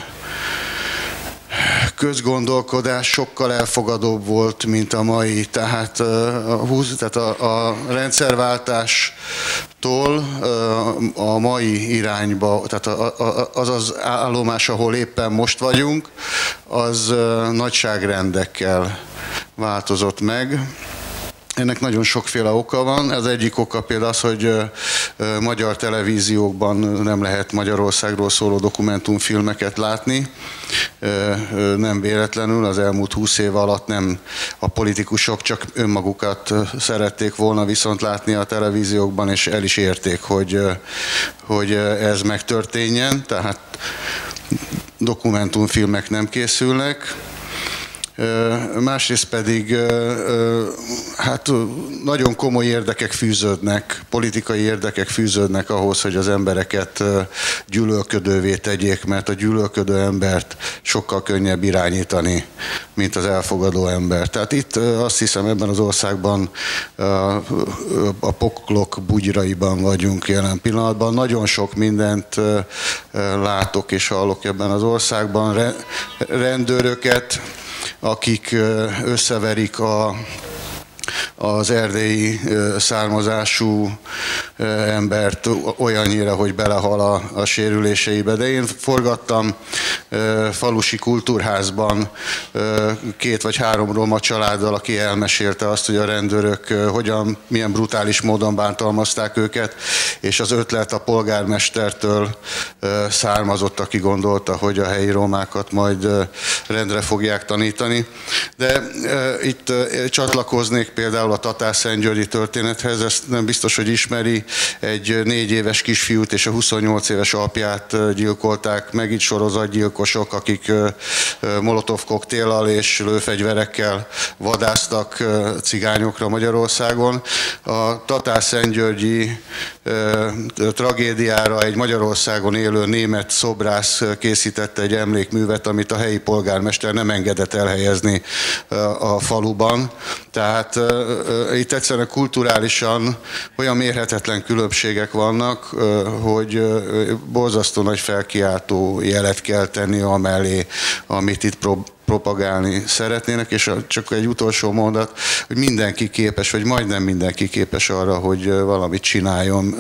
közgondolkodás sokkal elfogadóbb volt, mint a mai. Tehát a rendszerváltástól a mai irányba, tehát az állomás, ahol éppen most vagyunk, az nagyságrendekkel változott meg. Ennek nagyon sokféle oka van. Az egyik oka például az, hogy magyar televíziókban nem lehet Magyarországról szóló dokumentumfilmeket látni. Nem véletlenül az elmúlt 20 év alatt nem a politikusok csak önmagukat szerették volna viszont látni a televíziókban, és el is érték, hogy ez megtörténjen. Tehát dokumentumfilmek nem készülnek. Másrészt pedig hát nagyon komoly érdekek fűződnek, politikai érdekek fűződnek ahhoz, hogy az embereket gyűlölködővé tegyék, mert a gyűlölködő embert sokkal könnyebb irányítani, mint az elfogadó ember. Tehát itt azt hiszem, ebben az országban a poklok bugyraiban vagyunk jelen pillanatban. Nagyon sok mindent látok és hallok ebben az országban. Rendőröket, akik összeverik az erdélyi származású embert olyannyira, hogy belehal a sérüléseibe. De én forgattam falusi kultúrházban 2 vagy 3 roma családdal, aki elmesélte azt, hogy a rendőrök milyen brutális módon bántalmazták őket, és az ötlet a polgármestertől származott, aki gondolta, hogy a helyi romákat majd rendre fogják tanítani. De itt csatlakoznék például például a tatárszentgyörgyi történethez, ezt nem biztos, hogy ismeri, egy 4 éves kisfiút és a 28 éves apját gyilkolták meg, itt sorozatgyilkosok, akik molotov koktéllal és lőfegyverekkel vadásztak cigányokra Magyarországon. A tatárszentgyörgyi tragédiára egy Magyarországon élő német szobrász készítette egy emlékművet, amit a helyi polgármester nem engedett elhelyezni a faluban. Tehát itt egyszerűen kulturálisan olyan mérhetetlen különbségek vannak, hogy borzasztó nagy felkiáltó jelet kell tenni amellé, amit itt propagálni szeretnének, és csak egy utolsó mondat, hogy mindenki képes, vagy majdnem mindenki képes arra, hogy valamit csináljon,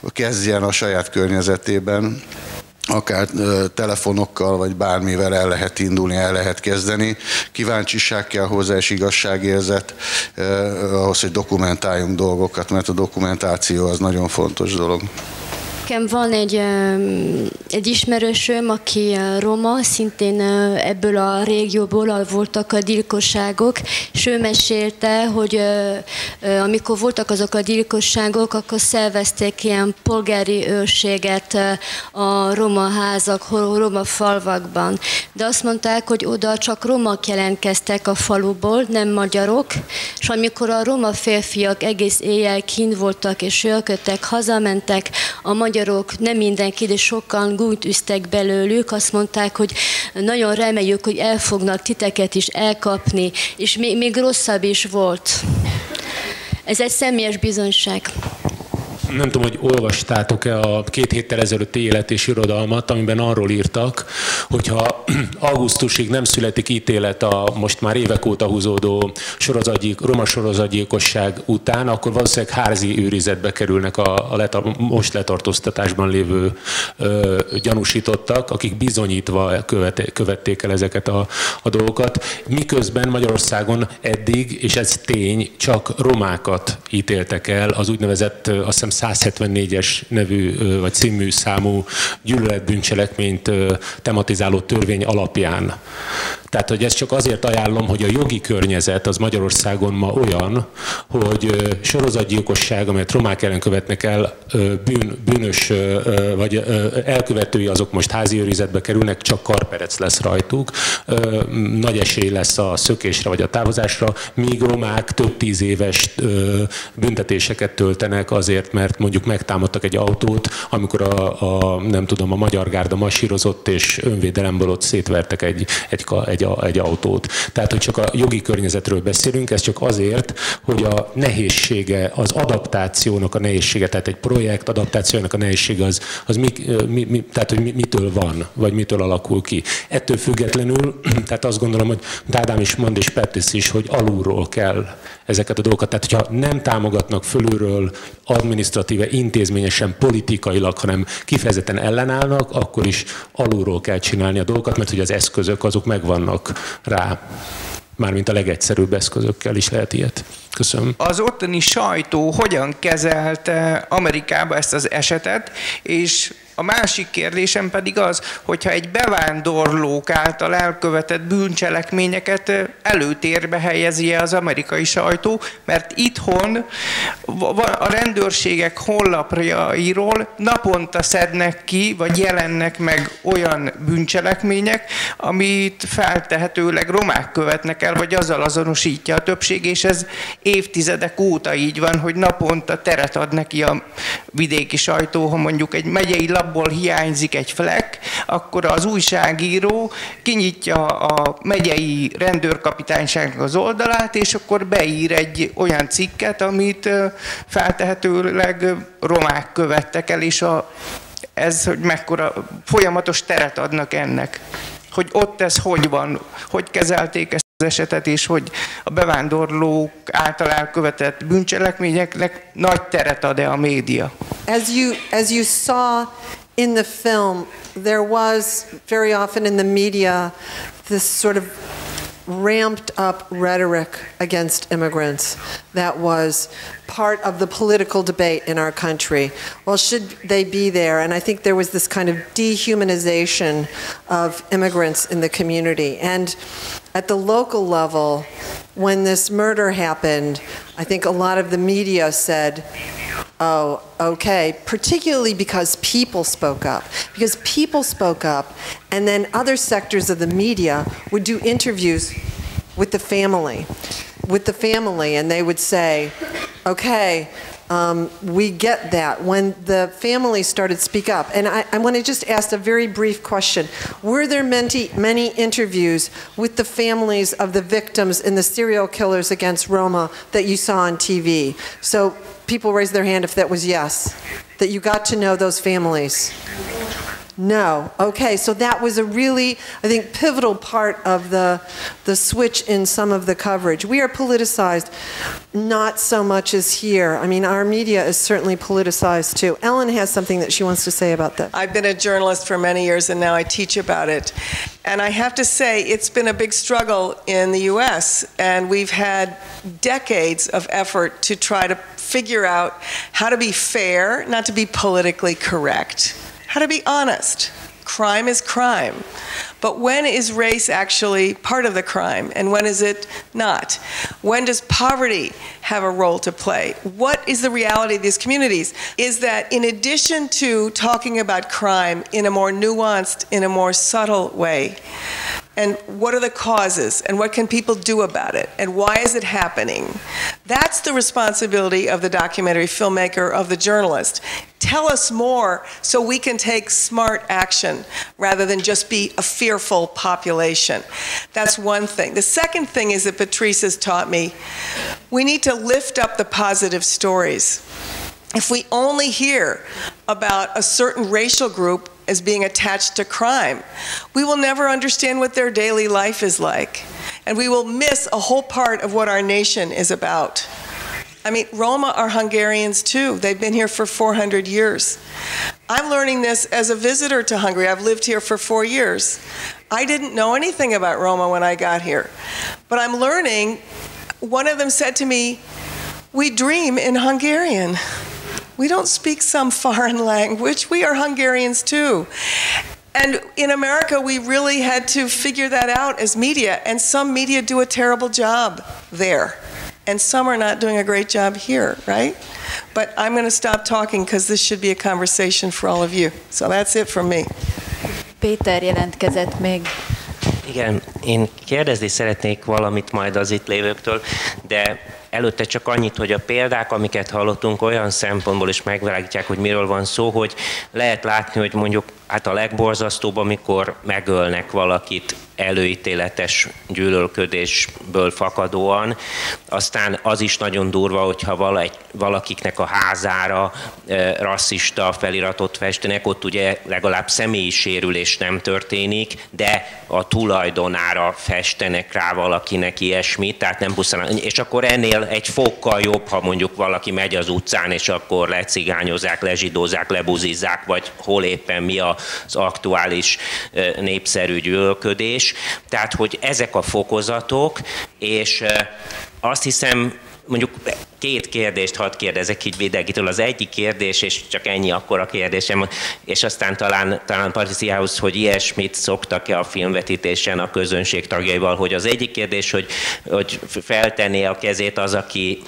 kezdjen a saját környezetében, akár telefonokkal, vagy bármivel el lehet indulni, el lehet kezdeni. Kíváncsiság kell hozzá, és igazságérzet ahhoz, hogy dokumentáljunk dolgokat, mert a dokumentáció az nagyon fontos dolog. Nekem van egy ismerősöm, aki roma, szintén ebből a régióból voltak a gyilkosságok, és ő mesélte, hogy amikor voltak azok a gyilkosságok, akkor szervezték ilyen polgári őrséget a roma házak, roma falvakban. De azt mondták, hogy oda csak romák jelentkeztek a faluból, nem magyarok, és amikor a roma férfiak egész éjjel kint voltak és őrködtek, hazamentek, a magyarok, nem mindenki, de sokan gúnyt üztek belőlük, azt mondták, hogy nagyon reméljük, hogy el fognak titeket is elkapni, és még rosszabb is volt. Ez egy személyes bizonyság. Nem tudom, hogy olvastátok-e a 2 héttel ezelőtti Élet és Irodalmat, amiben arról írtak, hogyha augusztusig nem születik ítélet a most már évek óta húzódó roma sorozatgyilkosság után, akkor valószínűleg házi őrizetbe kerülnek a most letartóztatásban lévő gyanúsítottak, akik bizonyítva követték el ezeket a dolgokat. Miközben Magyarországon eddig, és ez tény, csak romákat ítéltek el az úgynevezett, azt hiszem 174-es nevű vagy című számú gyűlöletbűncselekményt tematizáló törvény alapján. Tehát, hogy ezt csak azért ajánlom, hogy a jogi környezet az Magyarországon ma olyan, hogy sorozatgyilkosság, amelyet romák ellen követnek el, bűnös vagy elkövetői azok most házi őrizetbe kerülnek, csak karperec lesz rajtuk, nagy esély lesz a szökésre vagy a távozásra, míg romák több 10 éves büntetéseket töltenek azért, mert mondjuk megtámadtak egy autót, amikor a magyar gárda masírozott, és önvédelemből ott szétvertek egy autót. Tehát, hogy csak a jogi környezetről beszélünk, ez csak azért, hogy a nehézsége, az adaptációnak a nehézsége, tehát egy projekt adaptációnak a nehézsége tehát, hogy mitől van, vagy mitől alakul ki. Ettől függetlenül, tehát azt gondolom, hogy Ádám is mond, és Patrice is, hogy alulról kell ezeket a dolgokat. Tehát, hogyha nem támogatnak fölülről adminisztratíve, intézményesen, politikailag, hanem kifejezetten ellenállnak, akkor is alulról kell csinálni a dolgokat, mert hogy az eszközök azok megvannak rá. Mármint a legegyszerűbb eszközökkel is lehet ilyet. Köszönöm. Az ottani sajtó hogyan kezelte Amerikába ezt az esetet, és a másik kérdésem pedig az, hogyha egy bevándorlók által elkövetett bűncselekményeket előtérbe helyezi az amerikai sajtó, mert itthon a rendőrségek honlapjairól naponta szednek ki, vagy jelennek meg olyan bűncselekmények, amit feltehetőleg romák követnek el, vagy azzal azonosítja a többség, és ez évtizedek óta így van, hogy naponta teret ad neki a vidéki sajtó, ha mondjuk egy megyei lapból hiányzik egy flek, akkor az újságíró kinyitja a megyei rendőrkapitányságnak az oldalát, és akkor beír egy olyan cikket, amit feltehetőleg romák követtek el, és ez, hogy mekkora folyamatos teret adnak ennek. Hogy ott ez hogy van, hogy kezelték ezt az esetet, és hogy a bevándorlók által elkövetett bűncselekményeknek nagy teret ad-e a média. As you saw in the film, there was very often in the media this sort of ramped up rhetoric against immigrants that was part of the political debate in our country. Well, should they be there? And I think there was this kind of dehumanization of immigrants in the community. And at the local level, when this murder happened, I think a lot of the media said, oh, okay, particularly because people spoke up. Because people spoke up, and then other sectors of the media would do interviews with the family, and they would say, okay, we get that. When the family started to speak up, and I want to just ask a very brief question. Were there many interviews with the families of the victims in the serial killers against Roma that you saw on TV? So people raise their hand if that was yes, that you got to know those families. No. Okay, so that was a really, I think, pivotal part of the switch in some of the coverage. We are politicized, not so much as here. I mean, our media is certainly politicized too. Ellen has something that she wants to say about that. I've been a journalist for many years, and now I teach about it. And I have to say, it's been a big struggle in the US, and we've had decades of effort to try to figure out how to be fair, not to be politically correct. How to be honest. Crime is crime. But when is race actually part of the crime, and when is it not? When does poverty have a role to play? What is the reality of these communities? Is that in addition to talking about crime in a more nuanced, in a more subtle way, and what are the causes, and what can people do about it, and why is it happening? That's the responsibility of the documentary filmmaker, of the journalist. Tell us more so we can take smart action rather than just be a fearful population. That's one thing. The second thing is that Patrice has taught me, we need to lift up the positive stories. If we only hear about a certain racial group as being attached to crime, we will never understand what their daily life is like. And we will miss a whole part of what our nation is about. I mean, Roma are Hungarians too. They've been here for 400 years. I'm learning this as a visitor to Hungary. I've lived here for 4 years. I didn't know anything about Roma when I got here. But I'm learning, one of them said to me, we dream in Hungarian. We don't speak some foreign language. We are Hungarians too. And in America, we really had to figure that out as media. And some media do a terrible job there. And some are not doing a great job here, right? But I'm going to stop talking because this should be a conversation for all of you. So that's it from me. Péter jelentkezett még. Igen, én kérdezni szeretnék valamit majd az itt lévőktől, de előtte csak annyit, hogy a példák, amiket hallottunk, olyan szempontból is megvilágítják, hogy miről van szó, hogy lehet látni, hogy mondjuk hát a legborzasztóbb, amikor megölnek valakit előítéletes gyűlölködésből fakadóan. Aztán az is nagyon durva, hogyha valakiknek a házára rasszista feliratot festenek, ott ugye legalább személyi sérülés nem történik, de a tulajdonára festenek rá valakinek ilyesmit, tehát nem pusztán, és akkor ennél egy fokkal jobb, ha mondjuk valaki megy az utcán, és akkor lecigányozzák, lezsidózzák, lebuzizzák, vagy hol éppen mi az aktuális népszerű gyűlölködés. Tehát, hogy ezek a fokozatok, és azt hiszem, mondjuk két kérdést hadd kérdezek így mindenkitől. Az egyik kérdés, és csak ennyi akkor a kérdésem, és aztán talán Patriciához, hogy ilyesmit szoktak-e a filmvetítésen a közönség tagjaival, hogy az egyik kérdés, hogy feltenné a kezét az, aki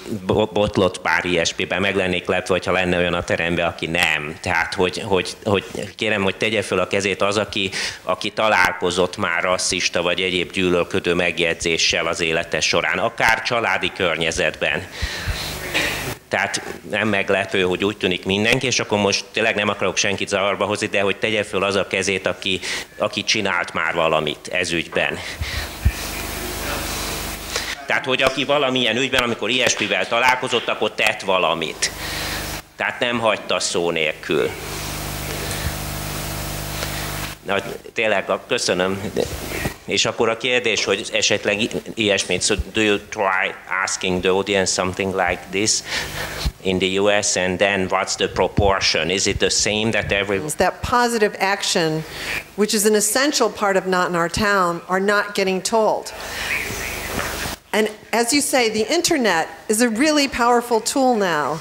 botlott pár ilyesmiben, meg lennék lepve, hogyha lenne olyan a teremben, aki nem. Tehát, hogy kérem, hogy tegye föl a kezét az, aki találkozott már rasszista vagy egyéb gyűlölködő megjegyzéssel az élete során, akár családi környezetben. Tehát nem meglepő, hogy úgy tűnik mindenki, és akkor most tényleg nem akarok senkit zavarba hozni, de hogy tegye föl az a kezét, aki csinált már valamit ez ügyben. Tehát, hogy aki valamilyen ügyben, amikor ilyesmivel találkozott, akkor tett valamit. Tehát nem hagyta szó nélkül. Na, tényleg, köszönöm. És akkor a kérdés, hogy esetleg ilyesmit, so do you try asking the audience something like this in the US, and then what's the proportion? Is it the same that that positive action, which is an essential part of Not in Our Town, are not getting told? And as you say, the internet is a really powerful tool now,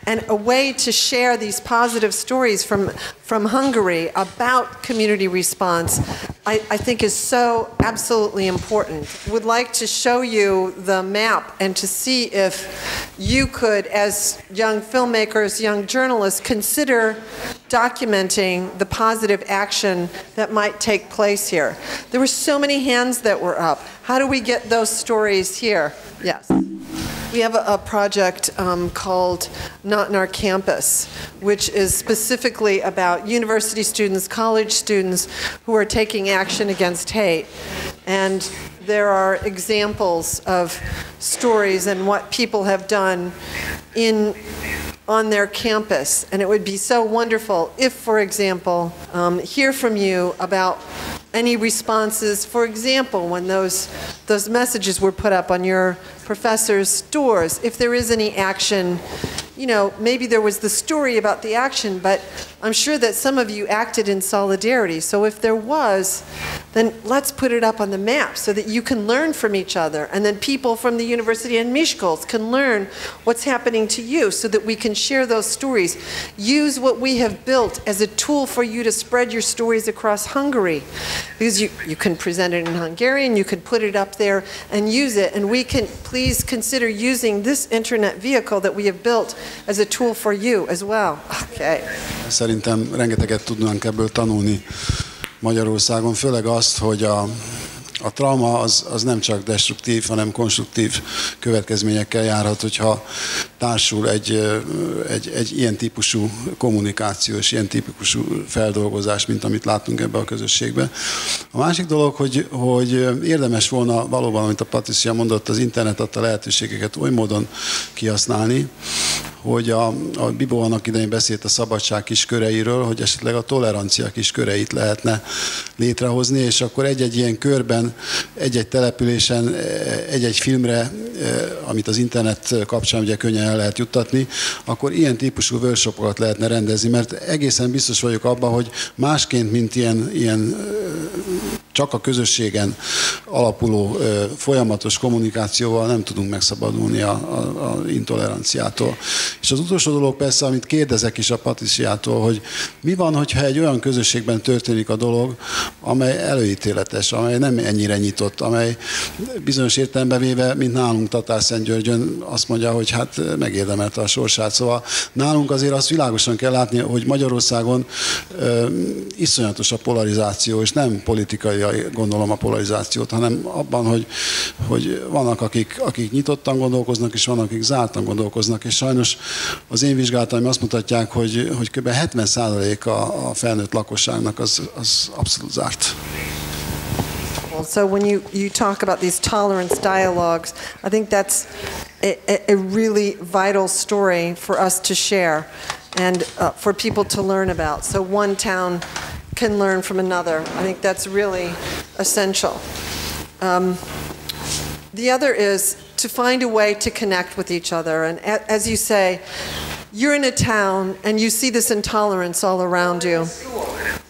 and a way to share these positive stories from Hungary about community response. I think is so absolutely important. Would like to show you the map and to see if you could, as young filmmakers, young journalists, consider documenting the positive action that might take place here. There were so many hands that were up. How do we get those stories here? Yes. We have a project called Not in Our Campus, which is specifically about university students, college students who are taking action against hate. And there are examples of stories and what people have done on their campus. And it would be so wonderful if, for example, hear from you about any responses, for example, when those messages were put up on your professors' doors, if there is any action. You know, maybe there was the story about the action, but I'm sure that some of you acted in solidarity. So if there was, then let's put it up on the map so that you can learn from each other. And then people from the university and Miskolc can learn what's happening to you so that we can share those stories. Use what we have built as a tool for you to spread your stories across Hungary. Because you can present it in Hungarian, you can put it up there and use it. And we can please consider using this internet vehicle that we have built as a tool for you as well. Okay. Szerintem rengeteget tudnánk ebből tanulni Magyarországon, főleg azt, hogy a trauma az nem csak destruktív, hanem konstruktív következményekkel járhat, hogyha társul egy ilyen típusú kommunikáció és ilyen típusú feldolgozás, mint amit látunk ebbe a közösségbe. A másik dolog, hogy érdemes volna valóban, amit a Patricia mondott, az internet adta lehetőségeket oly módon kihasználni, hogy a Bibó annak idején beszélt a szabadság kis köreiről, hogy esetleg a tolerancia kis köreit lehetne létrehozni, és akkor egy-egy ilyen körben, egy-egy településen, egy-egy filmre, amit az internet kapcsán ugye könnyen el lehet juttatni, akkor ilyen típusú workshopokat lehetne rendezni, mert egészen biztos vagyok abban, hogy másként, mint ilyen csak a közösségen alapuló folyamatos kommunikációval nem tudunk megszabadulni a intoleranciától. És az utolsó dolog persze, amit kérdezek is a Patriciától, hogy mi van, hogyha egy olyan közösségben történik a dolog, amely előítéletes, amely nem ennyire nyitott, amely bizonyos értelemben véve, mint nálunk Tatárszentgyörgyön azt mondja, hogy hát megérdemelte a sorsát. Szóval nálunk azért azt világosan kell látni, hogy Magyarországon iszonyatos a polarizáció, és nem politikai gondolom a polarizációt, hanem abban, hogy vannak, akik nyitottan gondolkoznak, és vannak, akik zártan gondolkoznak, és sajnos az én vizsgálataim azt mutatják, hogy kb. 70% a felnőtt lakosságnak az abszolút zárt. So when you talk about these tolerance dialogues, I think that's a really vital story for us to share and for people to learn about. So one town can learn from another. I think that's really essential. The other is to find a way to connect with each other. And as you say, you're in a town and you see this intolerance all around you.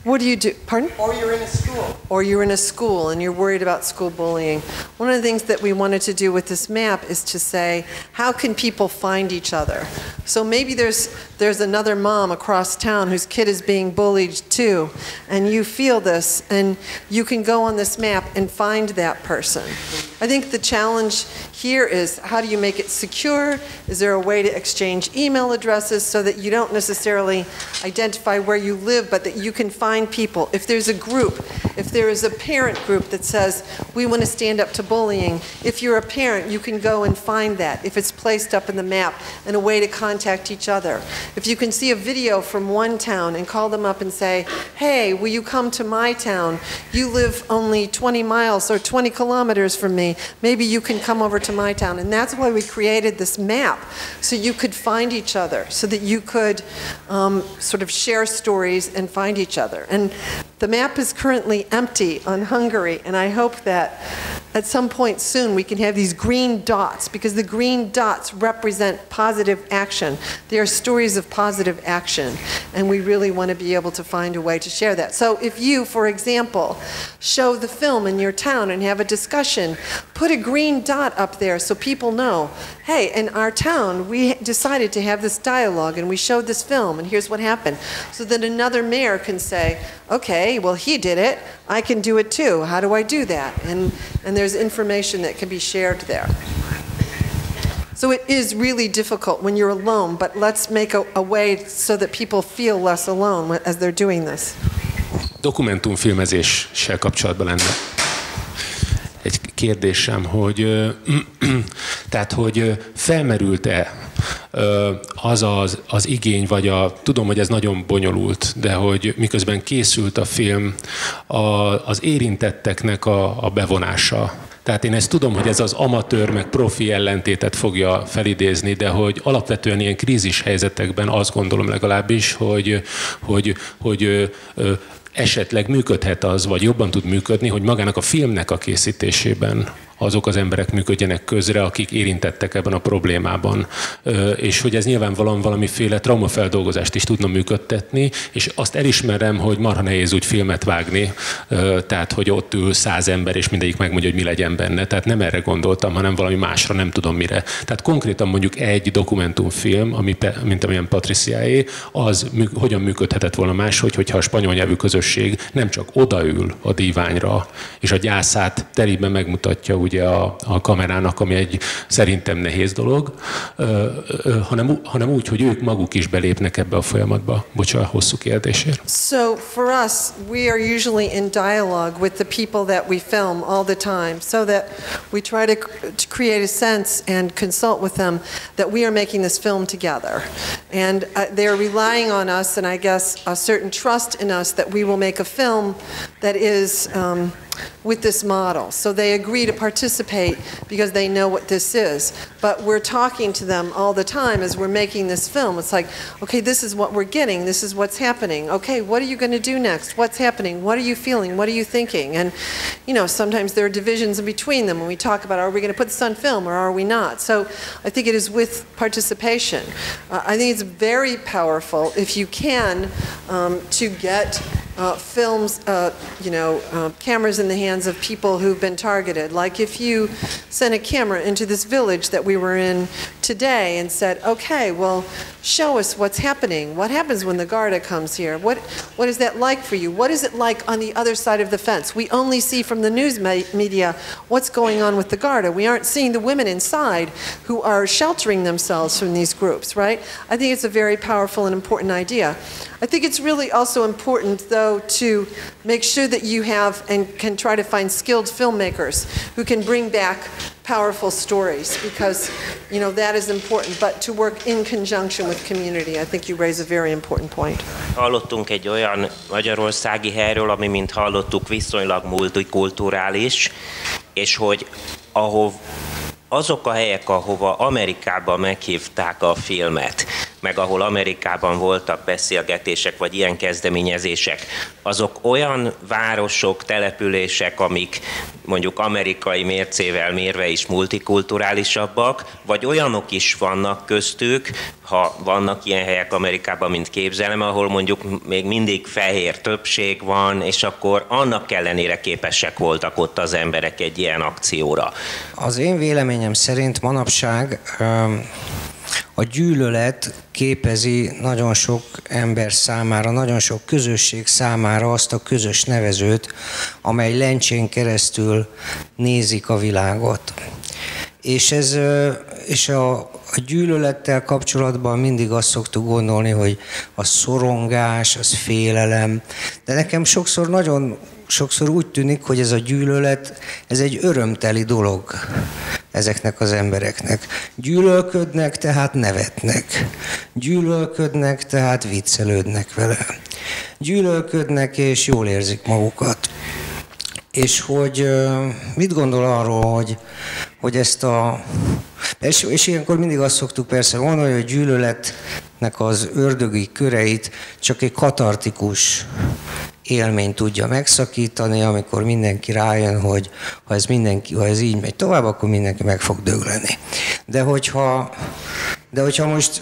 What do you do? Pardon? Or you're in a school. Or you're in a school and you're worried about school bullying. One of the things that we wanted to do with this map is to say, how can people find each other? So maybe there's another mom across town whose kid is being bullied too, and you feel this, and you can go on this map and find that person. I think the challenge here is, how do you make it secure? Is there a way to exchange email addresses so that you don't necessarily identify where you live, but that you can find people? If there's a group, if there is a parent group that says, we want to stand up to bullying, if you're a parent, you can go and find that, if it's placed up in the map, and a way to contact each other. If you can see a video from one town and call them up and say, hey, will you come to my town? You live only 20 miles or 20 kilometers from me. Maybe you can come over to my town. And that's why we created this map, so you could find each other, so that you could sort of share stories and find each other. And the map is currently empty on Hungary, and I hope that at some point soon we can have these green dots, because the green dots represent positive action. They are stories of positive action, and we really want to be able to find a way to share that. So if you, for example, show the film in your town and have a discussion, put a green dot up there so people know, hey, in our town we decided to have this dialogue and we showed this film and here's what happened. So that another mayor can say, okay, well he did it, I can do it too. How do I do that? And there's information that can be shared there. So it is really difficult when you're alone, but let's make a way so that people feel less alone as they're doing this. Dokumentumfilmezéssel kapcsolatban lenne egy kérdésem, hogy tehát, hogy felmerült-e az igény, vagy tudom, hogy ez nagyon bonyolult, de hogy miközben készült a film, az érintetteknek a bevonása. Tehát én ezt tudom, hogy ez az amatőr meg profi ellentétet fogja felidézni, de hogy alapvetően ilyen krízis helyzetekben azt gondolom legalábbis, hogy esetleg működhet az, vagy jobban tud működni, hogy magának a filmnek a készítésében azok az emberek működjenek közre, akik érintettek ebben a problémában. És hogy ez nyilvánvalóan valamiféle traumafeldolgozást is tudna működtetni, és azt elismerem, hogy marha nehéz úgy filmet vágni, tehát hogy ott ül 100 ember, és mindegyik megmondja, hogy mi legyen benne. Tehát nem erre gondoltam, hanem valami másra, nem tudom mire. Tehát konkrétan mondjuk egy dokumentumfilm, mint amilyen Patriciáé, az hogyan működhetett volna máshogy, hogyha a spanyol nyelvű közösség nem csak odaül a díványra, és a gyászát terében megmutatja ugye a kamerának, ami egy szerintem nehéz dolog, hanem úgy, hogy ők maguk is belépnek ebbe a folyamatba. Bocsánat, hosszú kérdésért. So for us, we are usually in dialogue with the people that we film all the time, so that we try to create a sense and consult with them that we are making this film together. And they're relying on us, and I guess a certain trust in us that we will make a film that is with this model. So they agree to participate because they know what this is. But we're talking to them all the time as we're making this film. It's like, okay, this is what we're getting. This is what's happening. Okay, what are you going to do next? What's happening? What are you feeling? What are you thinking? And, you know, sometimes there are divisions in between them when we talk about, are we going to put this on film or are we not? So I think it is with participation. I think it's very powerful if you can to get films, cameras in the hands of people who've been targeted. Like if you sent a camera into this village that we were in today and said, okay, well, show us what's happening. What happens when the Garda comes here? What is that like for you? What is it like on the other side of the fence? We only see from the news media what's going on with the Garda. We aren't seeing the women inside who are sheltering themselves from these groups, right? I think it's a very powerful and important idea. I think it's really also important, though, to make sure that you have and can try to find skilled filmmakers who can bring back powerful stories, because, you know, that is important, but to work in conjunction with community. I think you raise a very important point. Hallottunk egy olyan magyarországi helyről, ami, mint hallottuk, viszonylag multikulturális, és hogy azok a helyek, ahova Amerikában meghívták a filmet, meg ahol Amerikában voltak beszélgetések, vagy ilyen kezdeményezések, azok olyan városok, települések, amik mondjuk amerikai mércével mérve is multikulturálisabbak, vagy olyanok is vannak köztük, ha vannak ilyen helyek Amerikában, mint képzelem, ahol mondjuk még mindig fehér többség van, és akkor annak ellenére képesek voltak ott az emberek egy ilyen akcióra. Az én véleményem szerint manapság a gyűlölet képezi nagyon sok ember számára, nagyon sok közösség számára azt a közös nevezőt, amely lencsén keresztül nézik a világot. És a gyűlölettel kapcsolatban mindig azt szoktuk gondolni, hogy a szorongás, az félelem, de nekem sokszor úgy tűnik, hogy ez a gyűlölet, ez egy örömteli dolog ezeknek az embereknek. Gyűlölködnek, tehát nevetnek. Gyűlölködnek, tehát viccelődnek vele. Gyűlölködnek, és jól érzik magukat. És hogy mit gondol arról, hogy ezt és ilyenkor mindig azt szoktuk persze mondani, hogy a gyűlöletnek az ördögi köreit csak egy katartikus élményt tudja megszakítani, amikor mindenki rájön, hogy ha ez így megy tovább, akkor mindenki meg fog dögleni. De hogyha most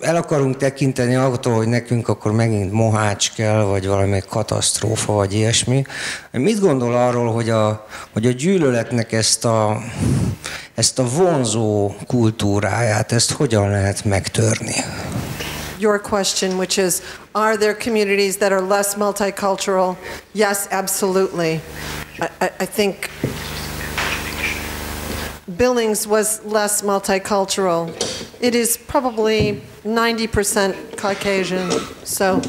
el akarunk tekinteni attól, hogy nekünk akkor megint mohács kell, vagy valami katasztrófa, vagy ilyesmi, mit gondol arról, hogy a gyűlöletnek ezt a vonzó kultúráját, ezt hogyan lehet megtörni? Your question, which is, are there communities that are less multicultural? Yes, absolutely. I think Billings was less multicultural. It is probably 90% Caucasian, so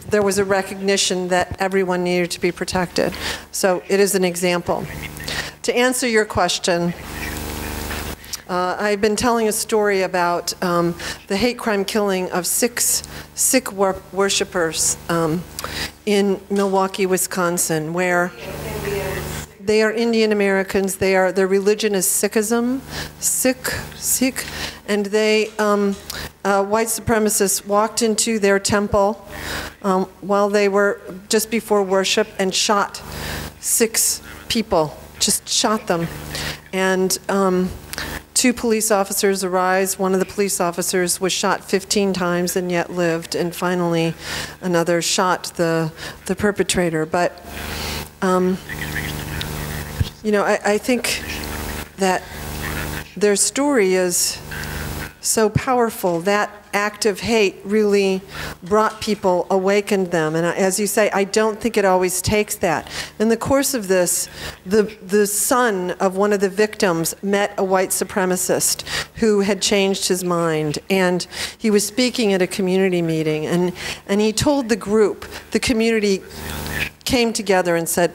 there was a recognition that everyone needed to be protected. So it is an example. To answer your question, I've been telling a story about the hate crime killing of six Sikh worshippers in Milwaukee, Wisconsin, where they are Indian Americans. Their religion is Sikhism, Sikh, and they white supremacists walked into their temple while they were just before worship and shot 6 people. Just shot them, and 2 police officers arrived. One of the police officers was shot 15 times and yet lived, and finally another shot the perpetrator. But you know, I think that their story is so powerful. That act of hate really brought people, awakened them. And as you say, I don't think it always takes that. In the course of this, the son of one of the victims met a white supremacist who had changed his mind. And he was speaking at a community meeting. And he told the group, the community came together and said,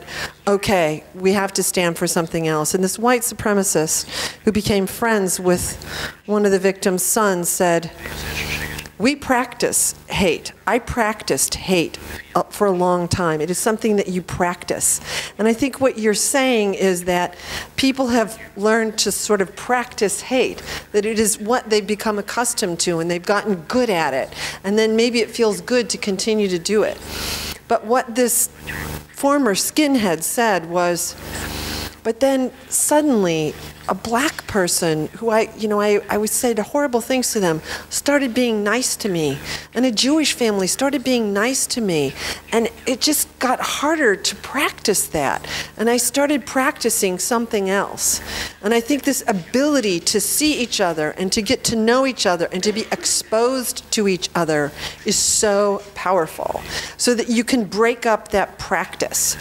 okay, we have to stand for something else. And this white supremacist, who became friends with one of the victim's sons, said, we practice hate. I practiced hate for a long time. It is something that you practice. And I think what you're saying is that people have learned to sort of practice hate, that it is what they've become accustomed to and they've gotten good at it. And then maybe it feels good to continue to do it. But what this former skinhead said was, but then suddenly a black person who I would say horrible things to them started being nice to me, and a Jewish family started being nice to me, and it just got harder to practice that, and I started practicing something else. And I think this ability to see each other and to get to know each other and to be exposed to each other is so powerful, so that you can break up that practice,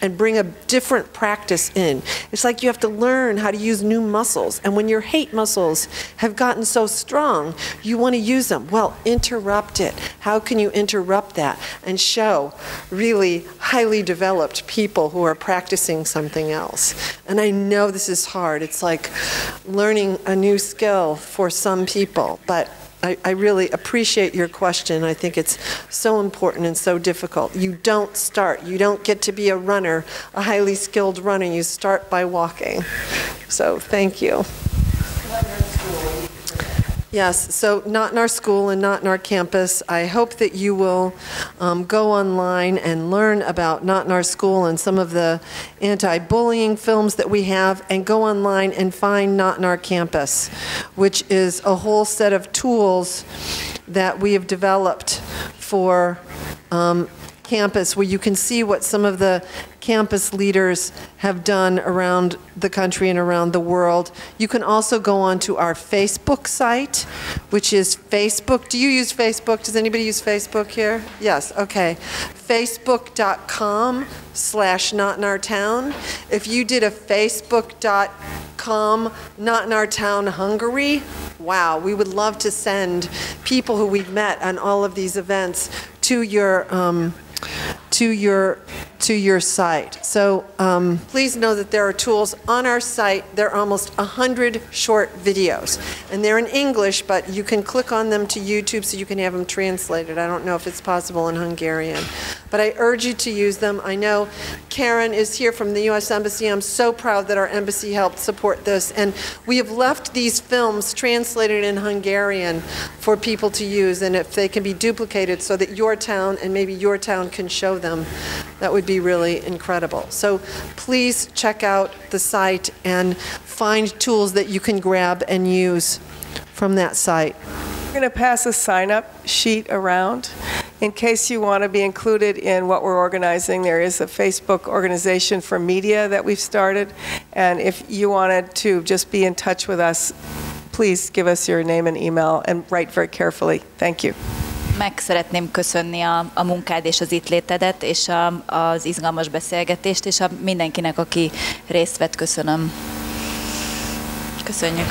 and bring a different practice in. It's like you have to learn how to use new muscles. And when your hate muscles have gotten so strong, you want to use them. Well, interrupt it. How can you interrupt that and show really highly developed people who are practicing something else? And I know this is hard. It's like learning a new skill for some people, but I really appreciate your question. I think it's so important and so difficult. You don't get to be a runner, a highly skilled runner. You start by walking. So thank you. Yes, so not in our school and not in our campus. I hope that you will go online and learn about Not in Our School and some of the anti-bullying films that we have, and go online and find Not in Our Campus, which is a whole set of tools that we have developed for campus, where you can see what some of the campus leaders have done around the country and around the world. You can also go onto our Facebook site, which is Facebook. Do you use Facebook? Does anybody use Facebook here? Yes, okay. Facebook.com/NotInOurTown. If you did a Facebook.com Not in Our Town Hungary, wow, we would love to send people who we've met on all of these events to your site. So please know that there are tools on our site. There are almost 100 short videos, and they're in English, but you can click on them to YouTube so you can have them translated. I don't know if it's possible in Hungarian. but I urge you to use them. I know Karen is here from the U.S. Embassy. I'm so proud that our embassy helped support this. And we have left these films translated in Hungarian for people to use, and if they can be duplicated so that your town and maybe your town can show them, that would be really incredible. So please check out the site and find tools that you can grab and use from that site. We're going to pass a sign-up sheet around in case you want to be included in what we're organizing. There is a Facebook organization for media that we've started, and if you wanted to just be in touch with us, please give us your name and email and write very carefully. Thank you. Meg szeretném köszönni a munkád és az itt létedet, és az izgalmas beszélgetést, és mindenkinek, aki részt vett, köszönöm. Köszönjük.